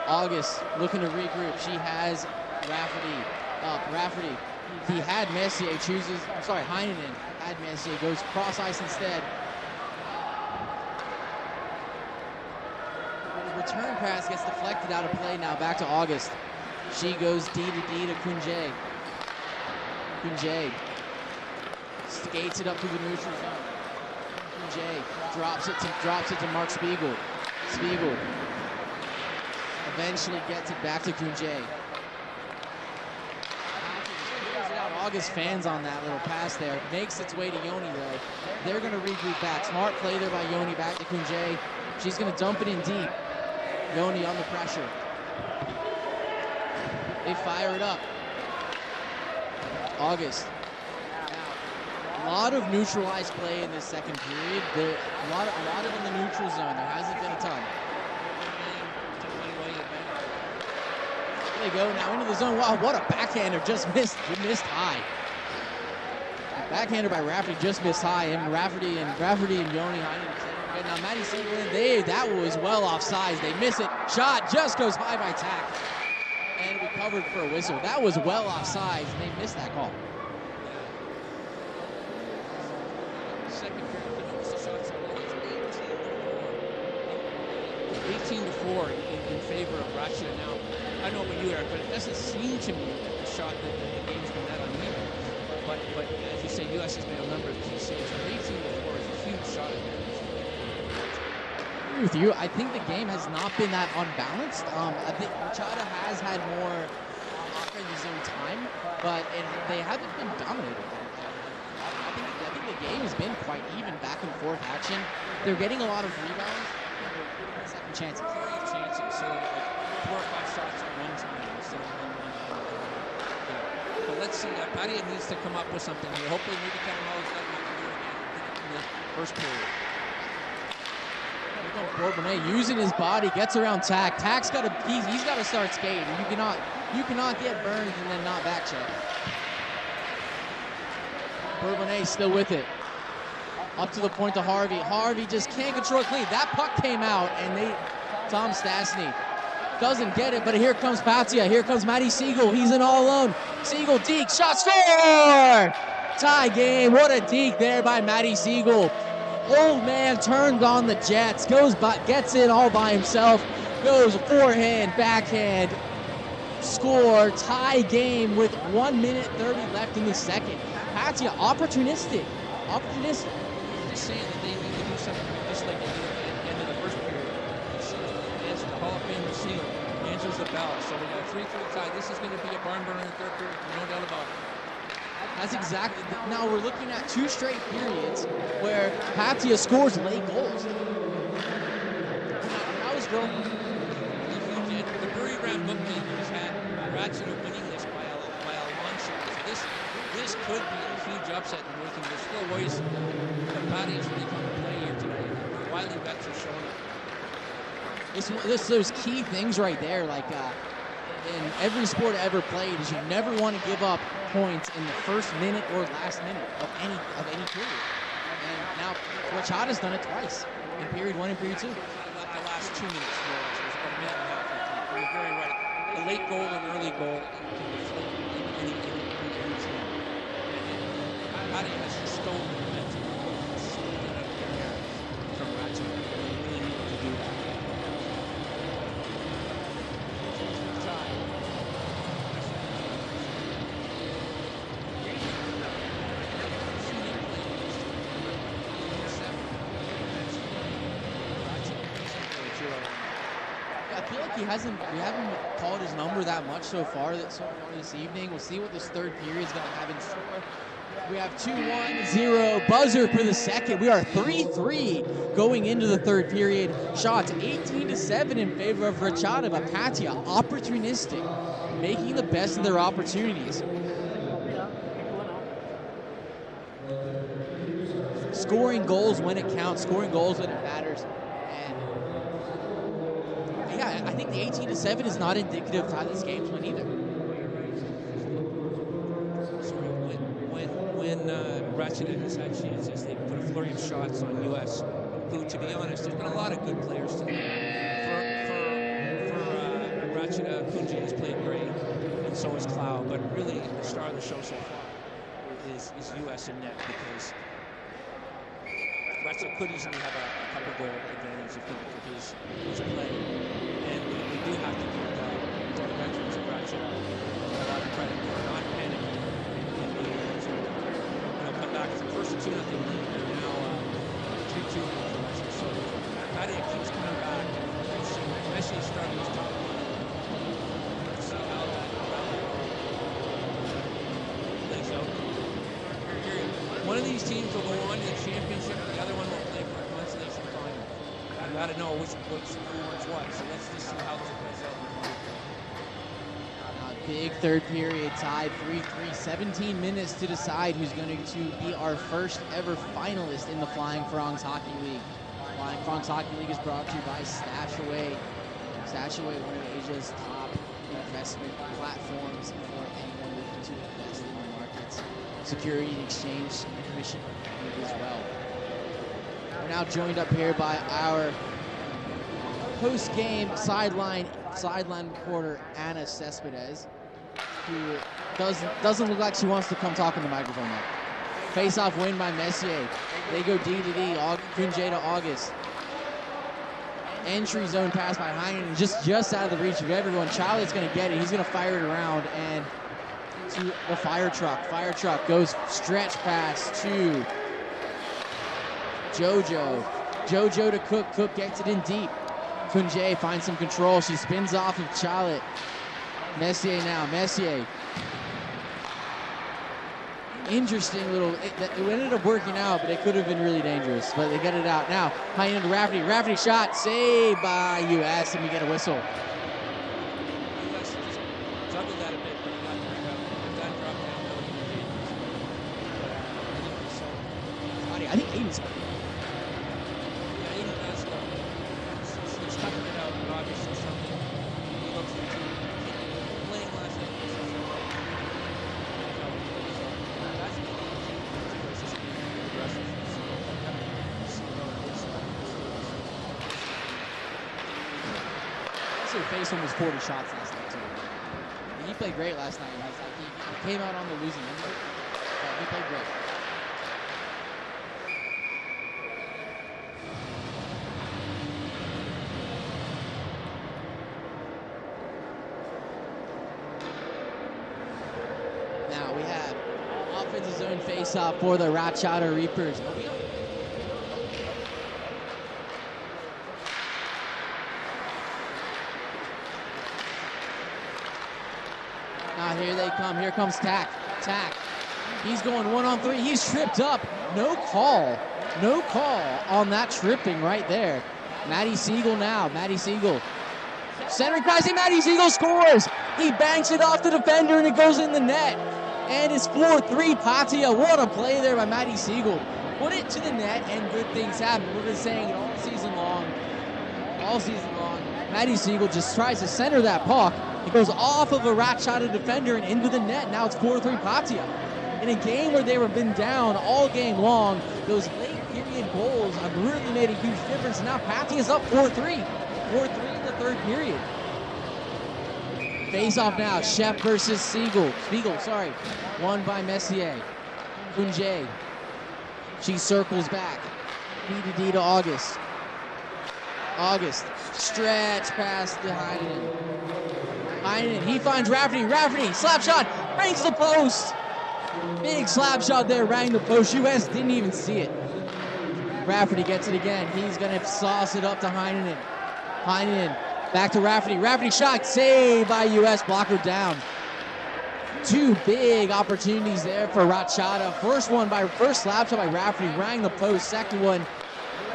August looking to regroup. She has Rafferty up. Rafferty. He had Messier. Heinonen had Messier. Goes cross ice instead. Return pass gets deflected out of play now. Back to August. She goes D to Kunje. Kunje skates it up to the neutral zone. Kunje drops it to Mark Spiegel. Spiegel eventually gets it back to Kunje. August fans on that little pass there. Makes its way to Yoni though. They're going to regroup back. Smart play there by Yoni back to Kunje. She's going to dump it in deep. Yoni on the pressure. They fire it up. August. Now, a lot of neutralized play in this second period. A lot of in the neutral zone. There hasn't been a ton. There they go now into the zone. Wow, what a backhander. Just missed high. Backhander by Rafferty just missed high. And Rafferty and Yoni Heinen. Now Maddie Siegel, that was well offsides. They miss it. Shot just goes high by Tack. And recovered for a whistle. That was well offsides, and they missed that call. Second period, but notice the shots are 18-4 in favor of Russia. Now, I know what you are, but it doesn't seem to me that the shot that the game's been that uneven. But as you say, U.S. has made a number of key saves. 18-4 is a huge shot advantage. With you, I think the game has not been that unbalanced. I think Machada has had more in his own time, but they haven't been dominated. I think the game has been quite even, back and forth action. They're getting a lot of rebounds. Second chances. So like 4 or 5 shots at one time instead of one. But let's see. Padia needs to come up with something here. Hopefully, maybe Kevin Mullen's got what to do in the first period. Bourbonnais using his body, gets around Tack. Tack's got to, he's got to start skating. You cannot get burned and then not back check. Bourbonnais still with it. Up to the point to Harvey. Harvey just can't control it clean. That puck came out, and Tom Stastny doesn't get it, but here comes Patia. Here comes Maddie Siegel. He's in all alone. Siegel, deke, shot, score! Tie game. What a deke there by Maddie Siegel. Old man turned on the Jets, gets in all by himself, goes forehand, backhand, score, tie game with 1 minute 30 left in the second. Patia, opportunistic. Just saying that they need to do something just like they did at the end of the first period. Answer the Hall of Fame receiver, answers the bell. So we got a 3-3 tie. This is going to be a barn burner in the third period, no doubt about it. That's exactly. Now we're looking at 2 straight periods where Patia scores late goals. When I was growing, the Bury Graham bookmakers had Ratchet winning this by a long shot. So this could be a huge upset in the making. There's still ways that Patia's really come to play here tonight. Wiley bets are showing up. It's those key things right there, like in every sport I ever played, is you never want to give up points in the first minute or last minute of any period. And now Machada's done it twice, in period 1 and period 2. The last 2 minutes, there's about a minute and a half. I think. You're very right. A late goal and early goal can reflect any team. Patia has just stolen the momentum from Ratchet. They really need to do that. I feel like we haven't called his number that much so far this evening. We'll see what this third period is going to have in store. We have 2-1-0 buzzer for the second. We are 3-3 going into the third period. Shots 18-7 in favor of Rachada, but Patia opportunistic, making the best of their opportunities. Scoring goals when it counts, scoring goals when it matters. And yeah, I think the 18-7 is not indicative of how this game's went either. When Ratchet has had chances, they put a flurry of shots on U.S., who, to be honest, there's been a lot of good players tonight. For Ratchet, Kunji has played great, and so has Cloud, but really the star of the show so far is U.S. and net, because Ratchet could easily have a couple goal advantage if his play, and we do have to give the veterans of Ratchet a lot of credit for not panicking and being able to come back from first to 2-0 lead, and now 3-2 for Ratchet. So Patty keeps coming back. Messi is starting his top line. Let's see how that plays out. One of these teams will go on to the championship, and the other one will play for a consolation final. You got to know which one's what. So let's just see how this plays out. Big third period, tied 3-3, 17 minutes to decide who's going to be our first ever finalist in the Flying Farangs Hockey League. Flying Farangs Hockey League is brought to you by Stashaway. Stashaway, one of Asia's top investment platforms for anyone looking to invest in the markets. Security and Exchange Commission as well. We're now joined up here by our post-game sideline reporter Anna Cespedes, who doesn't look like she wants to come talk on the microphone now. Face-off win by Messier. They go D to D. Kunje to August. Entry zone pass by Heinen, just out of the reach of everyone. Charlotte's going to get it. He's going to fire it around and to the fire truck. Fire truck goes stretch pass to Jojo. Jojo to Cook. Cook gets it in deep. Kunje finds some control. She spins off of Charlotte. Messier now. Messier. Interesting little. It ended up working out, but it could have been really dangerous. But they get it out now. High into Rafferty. Rafferty shot saved by US, and we get a whistle. US just juggled that a bit, but he got the rebound. If that dropped down, that would have been dangerous. I think Aiden's. Yeah, Aiden does go. He's tucking it out, but obviously something he looks to do. Playing last night. Faced almost 40 shots last night too. He played great last night. He came out on the losing end, but he played great. Now we have offensive zone face-off for the Ratchada Reapers. Here they come. Here comes Tack. Tack. He's going 1-on-3. He's tripped up. No call. No call on that tripping right there. Maddie Siegel now. Maddie Siegel. Centering passing. Maddie Siegel scores. He banks it off the defender and it goes in the net. And it's 4-3 Patia. What a play there by Maddie Siegel. Put it to the net and good things happen. We've been saying it all season long. All season long. Maddie Siegel just tries to center that puck. It goes off of a rat-shotted defender and into the net. Now it's 4-3 Patia. In a game where they were been down all game long, those late period goals have really made a huge difference. Now Patia's up 4-3. 4-3 in the third period. Face off now. Shep versus Spiegel. Won by Messier. Kunje. She circles back. D to D to August. August. Stretch past to Heinen. He finds Rafferty. Rafferty, slap shot, rangs the post. Big slap shot there, rang the post. US didn't even see it. Rafferty gets it again. He's going to sauce it up to Heinen. Heinen, back to Rafferty. Rafferty shot, saved by US, blocker down. Two big opportunities there for Ratchada. First slap shot by Rafferty, rang the post. Second one,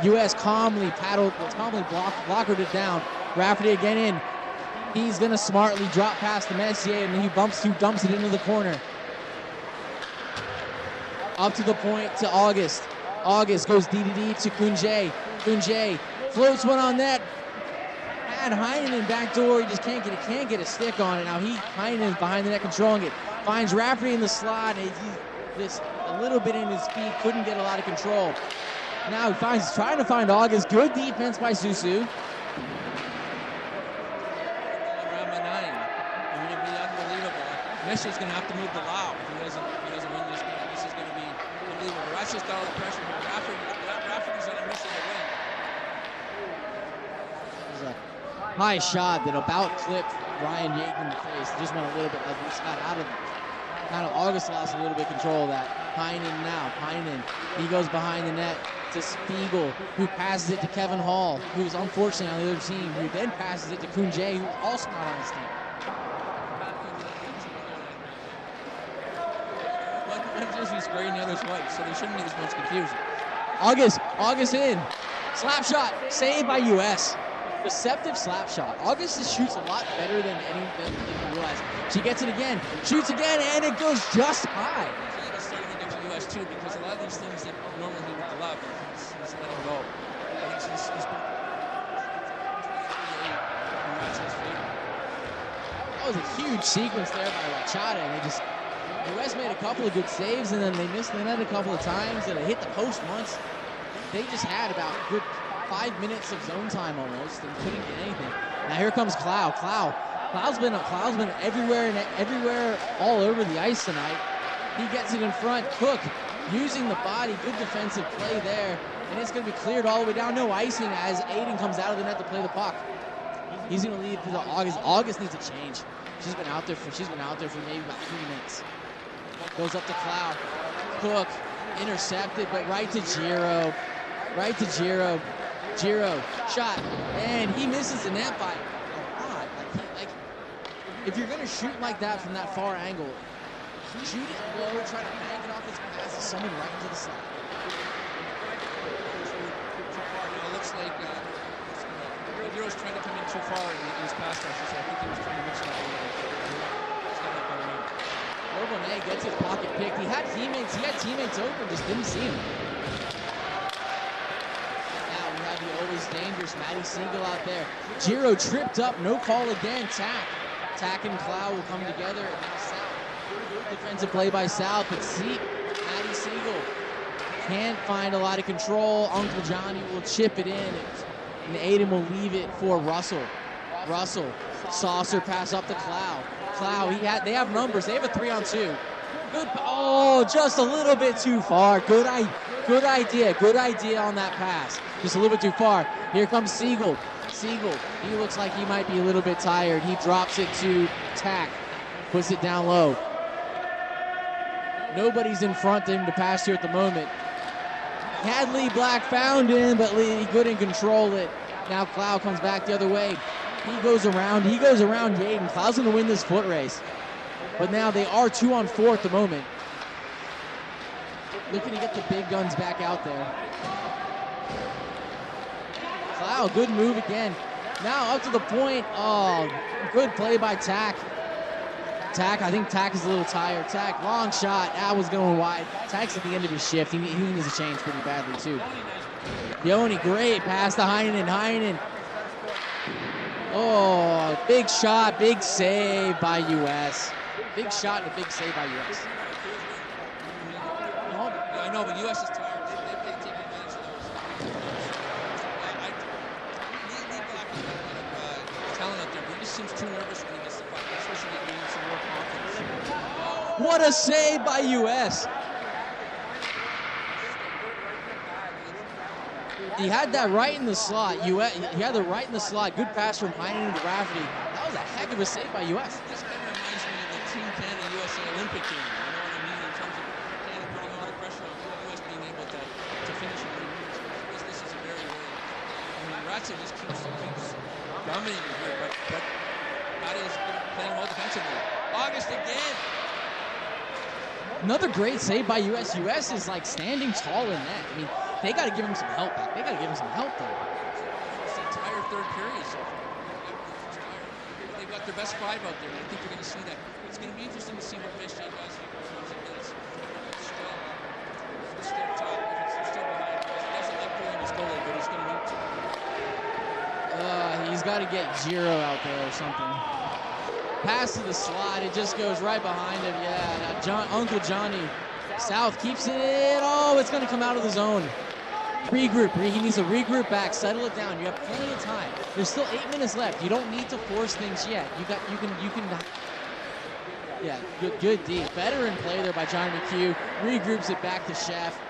US calmly blockered it down. Rafferty again in. He's going to smartly drop past the Messier, and he dumps it into the corner. Up to the point to August. August goes D to D to Kunje. Kunje floats one on net. had Heinen backdoor. He just can't get a stick on it. Now Heinen is behind the net controlling it. Finds Rafferty in the slot. And he's just a little bit in his feet. Couldn't get a lot of control. Now trying to find August. Good defense by Susu. Around by 9. I mean, it'd be unbelievable. Michigan's going to have to move the Lau if he doesn't win this game. This is going to be unbelievable. Russia's got all the pressure here. Rafferty's on a mission to win. There's a high shot that about clipped Ryan Yates in the face. It just went a little bit. Just got out of. Kind of August lost a little bit of control of that. Heinen, he goes behind the net to Spiegel, who passes it to Kevin Hall, who's unfortunately on the other team, who then passes it to Kun Jae, who's also not on his team. One jersey's gray and the other's white, so there shouldn't be this much confusion. August in. Slap shot, saved by US. Receptive slap shot. August just shoots a lot better than anything you realize. She gets it again, shoots again, and it goes just high. I think it's starting to get to US too, because a lot of these things that normally he would love, he's letting go. I think he's been That was a huge sequence there by Rachada, and US made a couple of good saves, and then they missed the net a couple of times, and it hit the post once. They just had about a good 5 minutes of zone time almost, and couldn't get anything. Now here comes Clow. Clow's been everywhere, all over the ice tonight. He gets it in front. Cook using the body, good defensive play there, and it's going to be cleared all the way down. No icing as Aiden comes out of the net to play the puck. He's going to lead to the August. August needs a change. She's been out there for maybe about 3 minutes. Goes up to Clow. Cook intercepted, but right to Giro. Giro shot, and he misses the net by a lot. If you're gonna shoot like that from that far angle, shoot it low, try to bank it off his pass to someone right into the slot. It looks like Giro's trying to come in too far in his pass rushes, so I think he was trying to mix it up a little bit. Bourbonnais gets his pocket picked. He had teammates open, just didn't see him. The always dangerous Maddie Siegel out there. Giro tripped up, no call again. Tack and Clow will come together. And now South. Good defensive play by South, but Maddie Siegel can't find a lot of control. Uncle Johnny will chip it in, and Aiden will leave it for Russell. Saucer pass up to Clow. They have numbers. They have a 3-on-2. Just a little bit too far. Good idea on that pass. Just a little bit too far. Here comes Siegel. He looks like he might be a little bit tired. He drops it to Tack. Puts it down low. Nobody's in front of him to pass here at the moment. Had Lee Black found him, but Lee couldn't control it. Now Clow comes back the other way. He goes around Yaden. Clow's going to win this foot race. But now they are 2-on-4 at the moment. Looking to get the big guns back out there. Clow, good move again. Now up to the point. Oh, good play by Tack. I think Tack is a little tired. Tack, long shot. That was going wide. Tack's at the end of his shift. He needs a change pretty badly too. Yoni, great pass to Heinen. Oh, big shot, big save by US. Big shot and a big save by US. Yeah, I know, but US is tired. They take advantage of those. Lee Black has got a lot of talent out there, but he just seems too nervous when he gets the puck, especially if he needs some more confidence. What a save by US. He had that right in the slot. He had the right in the slot. Good pass from Heinen to Rafferty. That was a heck of a save by US. This kind of reminds me of the Team Canada USA Olympic team. You know what I mean? In terms of Canada putting a lot of pressure on US being able to finish it. This is a very, Ratsa just keeps dominating here, but Patty is playing well defensively. August again. Another great save by US. US is like standing tall in net. I mean, they got to give him some help back. They got to give him some help there. It's the entire third period so far. They've got their best five out there, and I think you're going to see that. It's going to be interesting to see what SJ does here. It's still top. It's still behind. He doesn't like pulling his goalie, but he's going to need to. He's got to get Giro out there or something. Pass to the slot. It just goes right behind him. Yeah, Uncle Johnny South keeps it. Oh, it's going to come out of the zone. Regroup. He needs to regroup back. Settle it down. You have plenty of time. There's still 8 minutes left. You don't need to force things yet. You can. Yeah, good D. Veteran play there by Johnny McHugh. Regroups it back to Chef.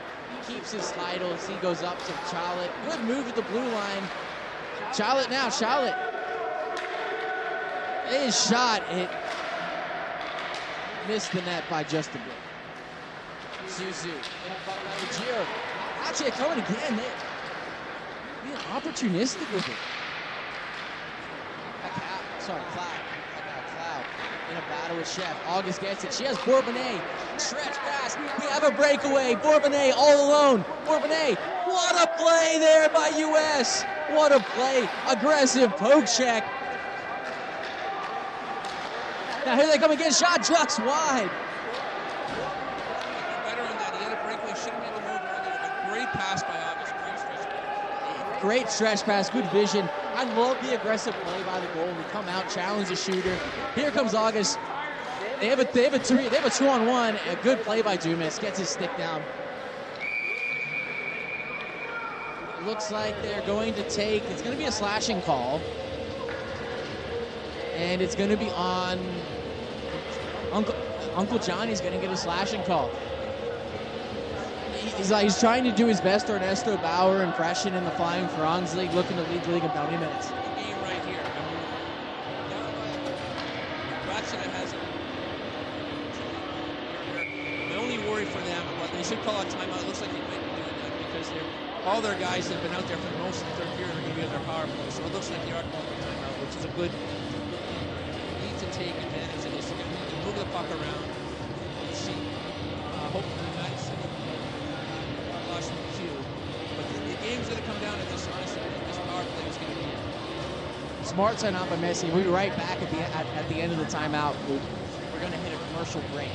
Keeps his title as he goes up to Charlotte. Good move at the blue line. Charlotte now. Charlotte. His shot. It missed the net by just a bit. Suzu. Giro. Actually, coming again. Being opportunistic with it. Cloud. In a battle with Chef. August gets it. She has Bourbonnais. Stretch pass. We have a breakaway. Bourbonnais all alone. Bourbonnais. What a play there by US. What a play. Aggressive poke check. Now here they come again. Shot drops wide. Better on that. He had a breakaway. Should have made the move earlier. A great pass by August. Great stretch pass. Good vision. I love the aggressive play by the goalie. Come out, challenge the shooter. Here comes August. They have a 2-on-1. A good play by Dumas. Gets his stick down. It looks like they're going to take. It's going to be a slashing call, and it's going to be on Uncle Johnny's going to get a slashing call. He's trying to do his best Ernesto Bauer impression in the Flying Farangs League, looking to lead the league in bounty minutes. The game right here. Ratchet has my only worry for them, but they should call a timeout. It looks like they might be doing that because all their guys that have been out there for most of the third period are going to be on their power play. So it looks like they are calling a timeout, which is a good need to take advantage of this. They're going to move the puck around. Let's see. Hopefully that's lost the cue. But the game's going to come down to this, honestly. This power play is going to be it. Smart timeout by Messi. We'll be right back at the end of the timeout. We're going to hit a commercial break.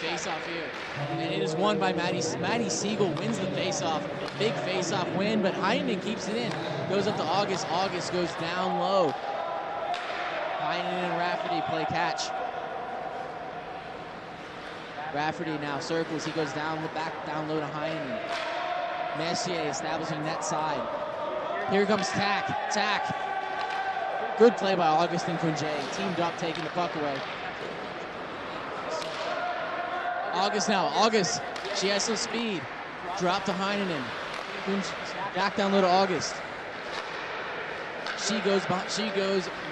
Face-off here, and it is won by Maddie Siegel. Wins the face-off. Big face-off win, but Heinen keeps it in. Goes up to August. August goes down low. Heinen and Rafferty play catch. Rafferty now circles. He goes down low to Heinen. Messier establishing net side. Here comes Tack. Good play by August and Kunje. Teamed up, taking the puck away. August, she has some speed. Drop to Heinen. Back down low to August. She goes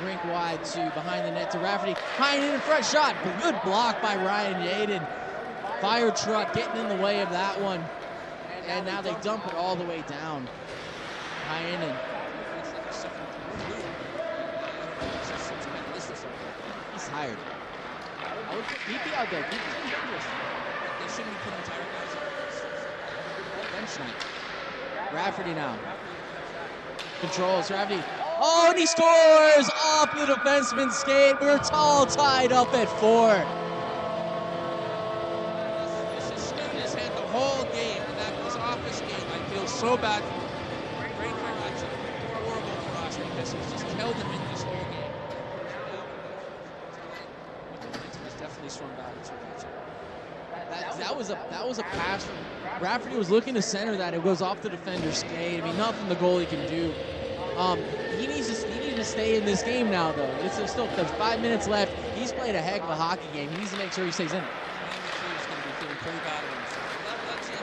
rink wide to behind the net to Rafferty. Heinen in front shot. Good block by Ryan Yaden. Fire truck getting in the way of that one. And now they dump it all the way down. Heinen. He's tired. I would put BP out there. They shouldn't be putting tired guys out. Bench night. Rafferty now. Controls. Rafferty. Oh, and he scores off the defenseman's skate. We're all tied up at 4. This is Stone has had the whole game, and that was off his game. I feel so bad for him. Great for Ratchet. Horrible for us because he's just held him in this whole game. He's definitely swung back to Ratchet. That was a pass from Rafferty. Was looking to center that. It goes off the defender's skate. I mean, nothing the goalie can do. He needs to stay in this game now, though. There's 5 minutes left. He's played a heck of a hockey game. He needs to make sure he stays in it. He's going to be feeling pretty bad about himself. Let's see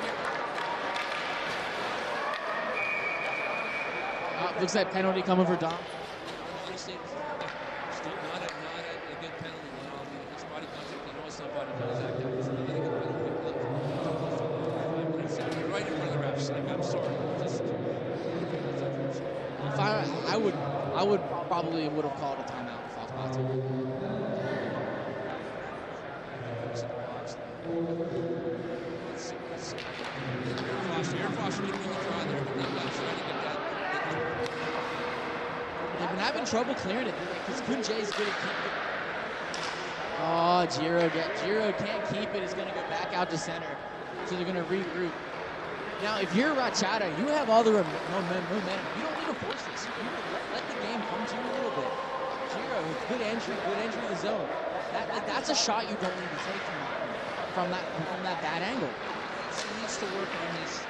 here. Looks like penalty coming for Dom. Honestly, still not a good penalty. You know, I mean, if it's body contact, you know it's not body contact. It's not a good penalty. I would probably would have called a timeout if I was about to. Air Foster didn't really try there, but they've got trying to get that. They've been having trouble clearing it because Kunjae's good at keeping it. Oh, Jiro can't keep it. He's going to go back out to center. So they're going to regroup. Now, if you're Rachada, you have all the momentum. You don't need to force this. You let the game come to you a little bit. Jiro, good entry to the zone. That's a shot you don't need to take from that bad angle. He needs to work on his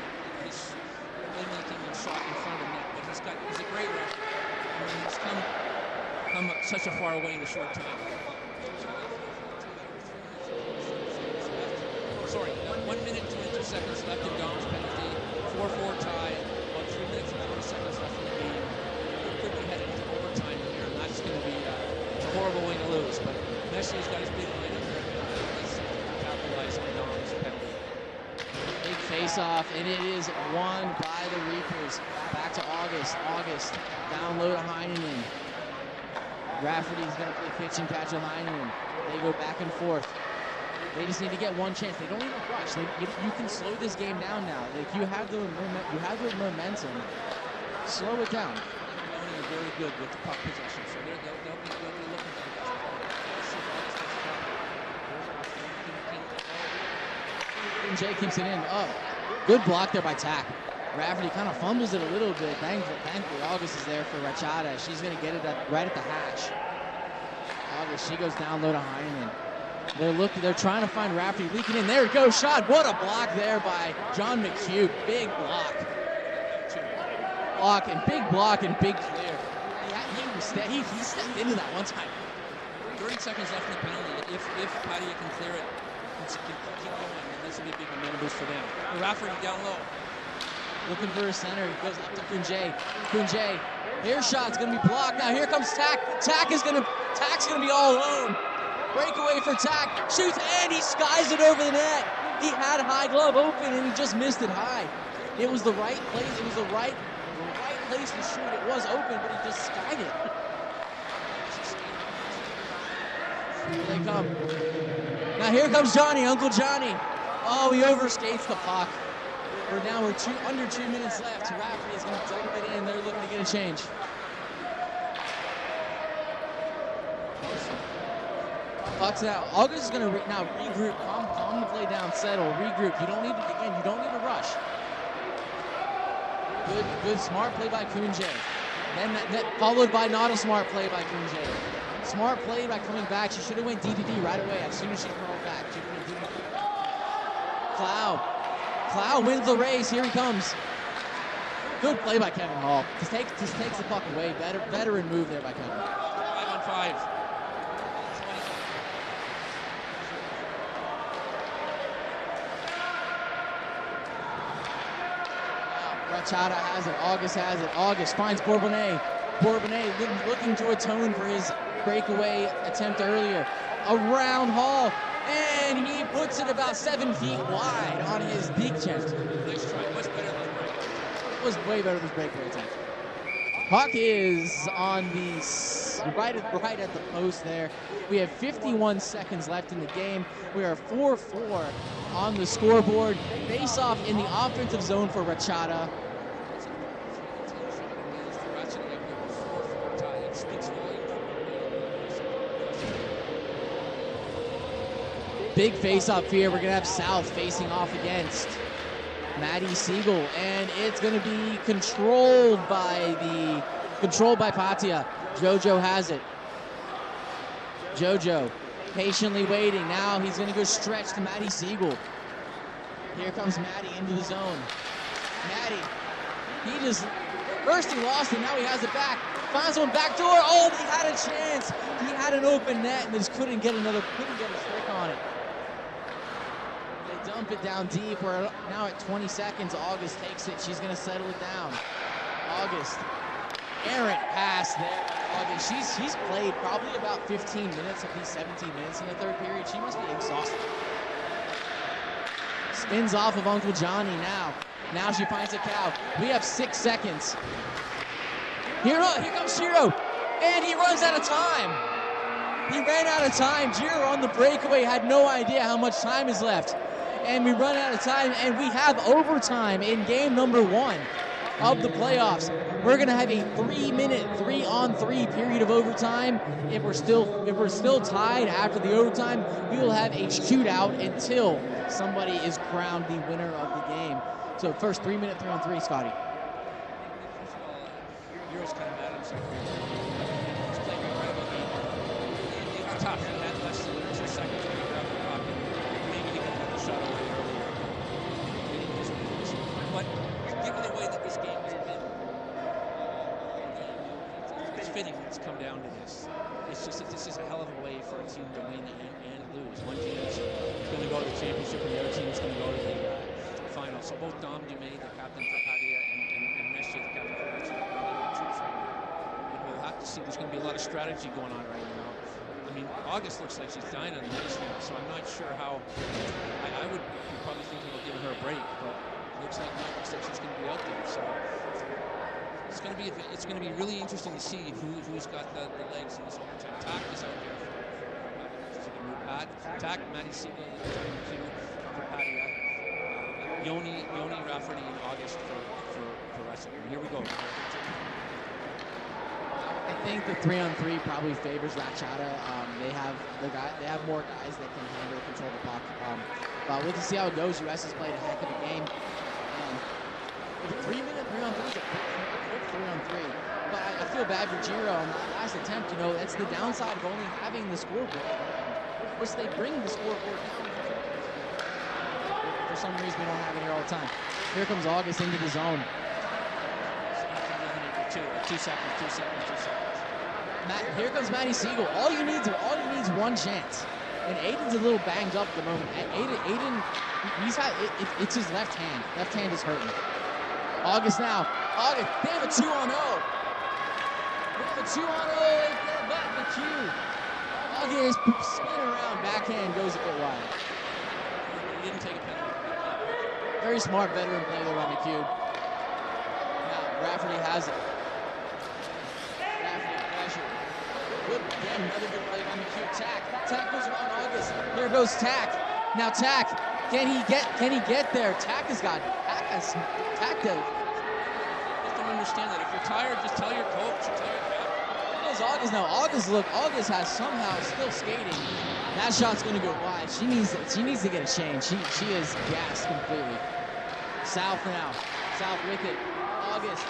playmaking and shot in front of net, but he's a great ref. I mean, he's come such a far away in a short time. Sorry, 1 minute and 22 seconds left in Dom's penalty. 4-4 tie. About 3 minutes and 40 seconds left in the game. We could be headed into overtime here, and that's going to be a horrible way to lose. But Messi's got his big line up there. He's capitalized on Dom's penalty. Big face-off, and it is won by the Reapers. Back to August. August down low to Heinonen. Rafferty's going to play pitch and catch on Heinonen. They go back and forth. They just need to get one chance. They don't need to rush. You can slow this game down now. Like you have the momentum. Slow it down. They're very good with the puck possession, so they'll be looking for the Jay keeps it in. Oh, good block there by Tack. Rafferty kind of fumbles it a little bit. Thankfully, August is there for Rachada. She's going to get it right at the hash. August, she goes down low to Heinonen. They're trying to find Rafferty leaking in. There it goes, shot. What a block there by John McHugh. Big block. Big block and big clear. He stepped into that one time. 30 seconds left in the penalty. If Padilla can clear it, keep going, and this will be a big momentum boost for them. Rafferty down low. Looking for a center. He goes up to Kunjae. Air shot's gonna be blocked. Now here comes Tack. Tack's gonna be all alone. Breakaway for Tack. Shoots and he skies it over the net. He had high glove open and he just missed it high. It was the right place. It was the right place to shoot. It was open, but he just skied it. Here they come. Now here comes Johnny, Uncle Johnny. Oh, he overskates the puck. We're under 2 minutes left. Rafferty is going to dump it in. They're looking to get a change. Puck's out. August is going to now regroup. Calm the play down. Settle. Regroup. You don't need to rush. Good smart play by Kunjae. Then that followed by not a smart play by Kunjae. Smart play by coming back. She should have went DDD right away as soon as she crawled back. She went DDD. Clow wins the race. Here he comes. Good play by Kevin Hall. Just takes the puck away. Veteran move there by Kevin. 5-on-5. Rachada has it. August has it. August finds Bourbonnais. Bourbonnais looking to atone for his breakaway attempt earlier. Around Hall. And he puts it about 7 feet wide on his deep chest. Nice try. Much better than the break. It was way better than his breakaway attempt. Puck is on the right at the post there. We have 51 seconds left in the game. We are 4-4 on the scoreboard. Face off in the offensive zone for Rachada. Big face-off here. We're going to have South facing off against Maddie Siegel, and it's going to be controlled by Patia. Jojo has it. Jojo patiently waiting. Now he's going to go stretch to Maddie Siegel. Here comes Maddie into the zone. Maddie, first he lost it, now he has it back. Finds one back door. Oh, he had a chance. He had an open net and just couldn't get a trick on it. They dump it down deep. We're now at 20 seconds. August takes it. She's going to settle it down. August. Errant pass there. August. She's played probably about 15 minutes of these 17 minutes in the third period. She must be exhausted. Spins off of Uncle Johnny now. Now she finds a cow. We have 6 seconds. Here comes Giro, and he runs out of time. He ran out of time. Giro on the breakaway had no idea how much time is left. And we run out of time, and we have overtime in game number 1 of the playoffs. We're gonna have a 3-minute 3-on-3 period of overtime. If we're still tied after the overtime, we will have a shootout until somebody is crowned the winner of the game. So first 3-minute 3-on-3, Scotty. Giro's kind of mad at himself. He's playing an incredible game. It's tough. He had less than 2 seconds when he grabbed the puck, and maybe he could have the shot away earlier. It is what it is. But given the way that this game has been, it's fitting it's come down to this. It's just that this is a hell of a way for a team to win and lose. One team is going to go to the championship, and the other team is going to go to the final. So both Dom Dumais, the captain for Padilla, and Messier, the captain for Messier, are really the troops right now. And we'll have to see. There's going to be a lot of strategy going on right now. I mean, August looks like she's dying on the ice now, so I'm not sure how. I would be probably thinking about giving her a break, but it looks like she's going to be out there. So it's going to be really interesting to see who's got the legs in this overtime. Tack is out there for Tack, Maddie Siegel, for Padilla. Yoni Rafferty in August for wrestling. Here we go. I think the 3-on-3 probably favors Ratchata. They have more guys that can handle control the puck. But we'll see how it goes. US has played a heck of a game. With a 3-minute 3-on-3 is a quick 3-on-3. But I feel bad for Giro on that last attempt. You know, that's the downside of only having the scoreboard. Of course, they bring the scoreboard down. For some reason, we don't have it here all the time. Here comes August into the zone. 2 seconds. Here comes Matty Siegel. All you need is one chance. And Aiden's a little banged up at the moment. Aiden, it's his left hand. Left hand is hurting. August now. August, they have a 2-on-0. They have a 2-on-0 right there, back the cue. August spinning around, backhand goes a bit wide. He didn't take a penalty. Very smart veteran play there on McHugh. Now Rafferty has it. Rafferty pressure. Good again, another good play on McHugh. Tack goes around August. Here goes Tack. Now Tack. Can he get there? Tack does. Just don't understand that. If you're tired, just tell your coach, tell your captain. There's August now. August has somehow still skating. That shot's gonna go wide. She needs to get a change. She is gassed completely. South now. South with it. August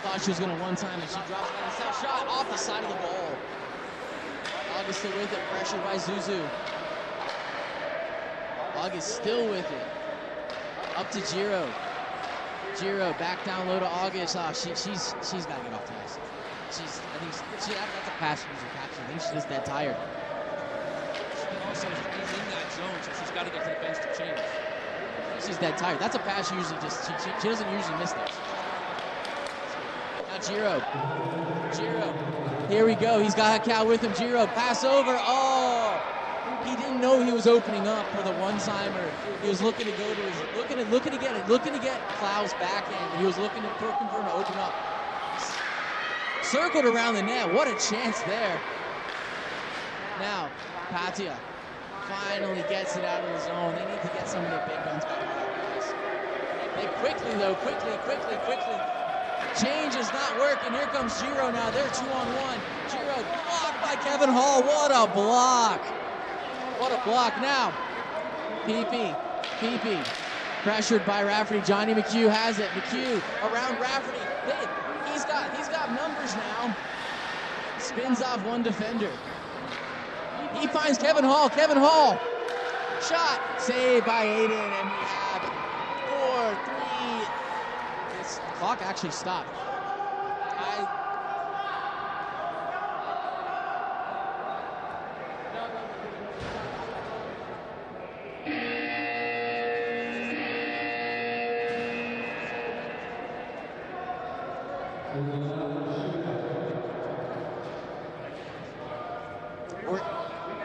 thought she was gonna one-time and she drops it. South shot off the side of the ball. August still with it, pressured by Zuzu. August still with it. Up to Giro. Giro back down low to August. Oh, she's gotta get off the ice. That's a pass user catch. I think she's just that tired. Also, he's in that zone, so she's got to get to the bench to change. She's that tired. That's a pass usually she doesn't usually miss those. Now Giro. Here we go. He's got Cal with him. Giro pass over. Oh, he didn't know he was opening up for the one-timer. He was looking to go to his looking to get Klau's backhand. He was looking for him to open up. Circled around the net. What a chance there. Now, Patia finally gets it out of the zone. They need to get some of the big guns back on the ice. They quickly. Change is not working. Here comes Giro now. They're 2-on-1. Giro blocked by Kevin Hall. What a block. Now. PP. Pressured by Rafferty. Johnny McHugh has it. McHugh around Rafferty. He's got numbers now. Spins off one defender. He finds Kevin Hall. Shot. Saved by Aiden. And we have 4-3. This clock actually stopped.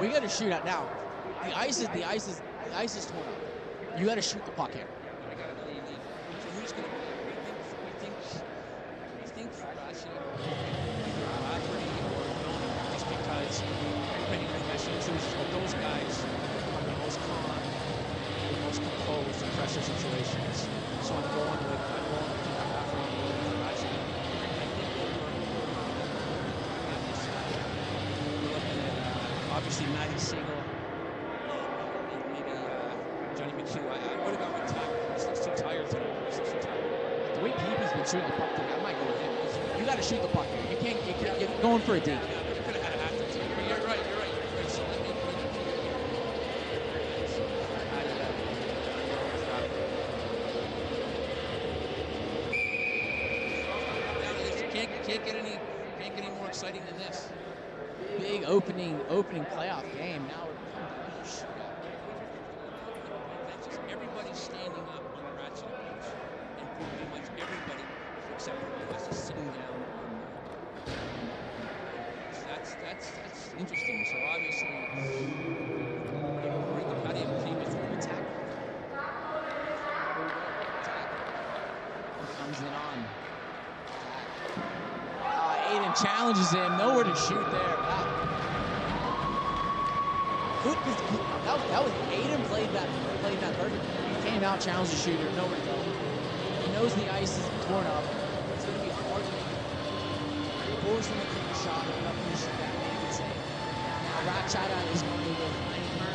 We got to shoot out now. The ice is torn up. You got to shoot the puck here. So who's going to? We think Ratchet, either Lafferty or Milner, just because depending on the best chooses, but those guys are the most calm, the most composed in pressure situations. So I'm going with Lafferty and Ratchet. I think on this side, we're looking at obviously Matty Siegel and maybe Johnny McHugh. I would have gone with Tuck. He looks too tired today. He looks too tired. The way Peepe's been shooting the puck today, I might go with him. You got to shoot the puck. You can't. You're going for a dink. Yeah, we could have had a hat to take. But you're right. So let me can't get any more exciting than this. Big opening playoff game. Now we're becoming a shootout. Everybody's standing up on the Ratchet bench, and pretty much everybody except for us is sitting down on the bench. That's interesting. So obviously, how do you keep it from attack? Comes in on. Aiden challenges him. Nowhere to shoot there. Wow. That was Aiden played that perfect. He came out, challenged the shooter, nowhere to go. He knows the ice is torn up. It's going to be hard to force him to take a shot, but nothing to shoot that, make it safe. Now Ratchada is going to go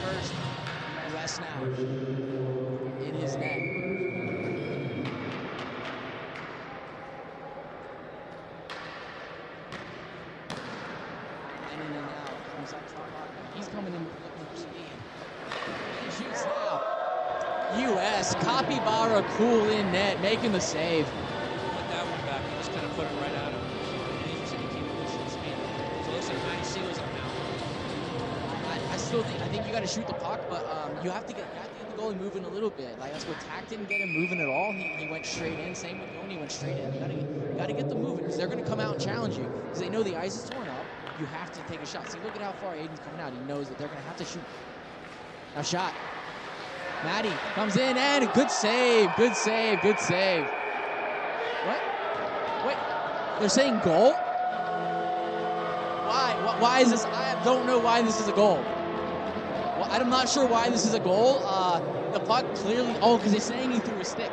first. US now in his net. And in and out comes up top. He's coming in looking for speed. He shoots now. US Capybara cool in net, making the save. Put that one back and just kind of put it right at him. Interesting to keep pushing speed. So it looks like Matty Siegel's up now. I think you got to shoot the puck, but you have to get the goalie moving a little bit. Like that's what Tack didn't get him moving at all. He went straight in. Same with Yoni, went straight in. You got to get them moving because they're going to come out and challenge you because they know the ice is torn up. You have to take a shot. See, look at how far Aiden's coming out. He knows that they're going to have to shoot. Now shot. Matty comes in and good save. Good save. What? Wait, they're saying goal? Why? Why is this? I don't know why this is a goal. Well, I'm not sure why this is a goal. The puck clearly, because they're saying he threw a stick.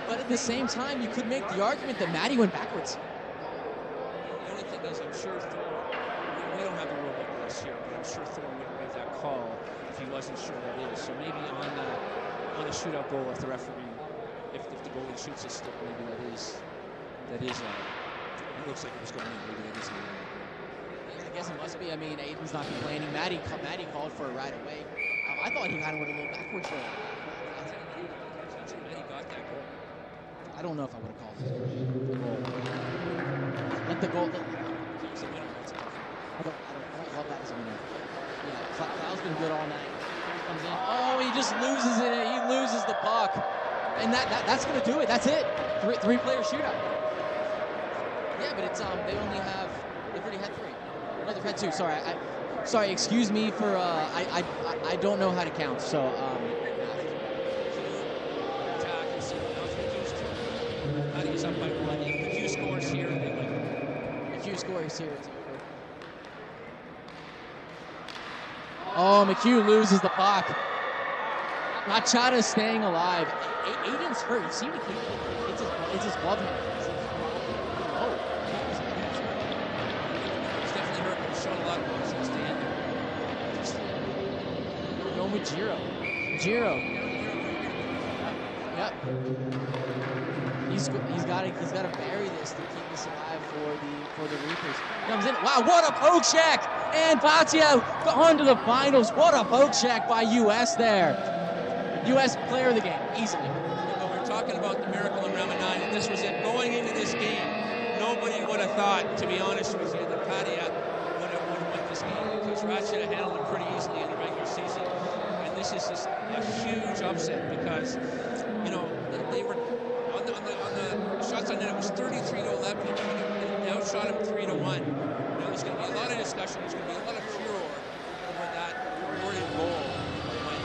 But at the same time, you could make the argument that Matty went backwards. The only thing is, I'm sure we don't have a rule like this here, but I'm sure Thor would have made that call if he wasn't sure what it is. So maybe on a shootout goal, if the referee, if the goalie shoots a stick, maybe that is. It looks like it was going in. Maybe that is. I guess it must be. I mean, Aiden's not complaining. Matty called for it right away. I thought he kind of went a little backwards there. Matty got that goal. I don't know if I would have called it. Let the goal. I don't love that as a winner. Yeah, Cloud's been good all night. Comes in. Oh, he just loses it. He loses the puck, and that's gonna do it. That's it. Three-player shootout. Yeah, but it's they've already had three. No, they've had two. Sorry. Excuse me for I don't know how to count. So Matty's up by one. If McHugh scores here, they win. McHugh scores here. It's over. Oh, McHugh loses the puck. Machado staying alive. Aiden's hurt. You see McHugh? It's his glove hand. Oh. He's definitely hurt, but he's shown a lot of motion. Going with Giro. Yep. He's got to bury this to keep this alive for the Reapers. Comes in. Wow, what a poke check! And Batia on to the finals. What a poke check by US there. US player of the game, easily. But we're talking about the miracle in round 9, and this was it. Going into this game, nobody would have thought, to be honest with you, that Patia would have won this game because Ratchet had handled it pretty easily in the regular season. And this is just a huge upset because, they were on the shots on net. It was 33-11. They outshot him 3-1. Now there's going to be a lot of discussion. There's going to be a lot of furor over that awarded goal when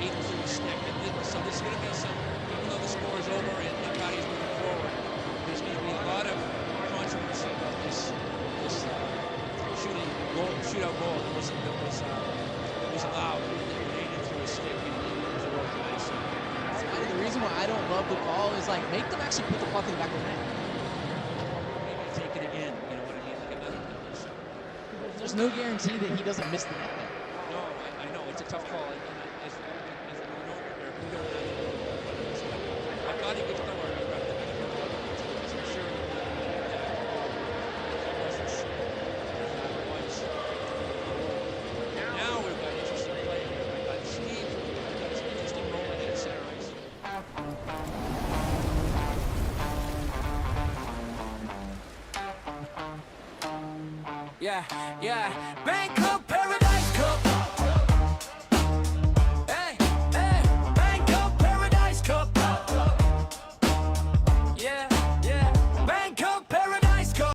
Aiden threw a stick. So there's going to be some, even though the score is I don't love the call is like make them actually put the puck in the back of the net. Maybe take it again. You know what I mean? Like another. There's no guarantee that he doesn't miss the net there. No, I know it's a tough call. And as an owner there, we don't have it. I've got to give Thor a rep that I'm sure now we've got interesting play. I've got Steve. I've got some interesting moment in center ice. Yeah, yeah. Bank Cup, Paradise Cup.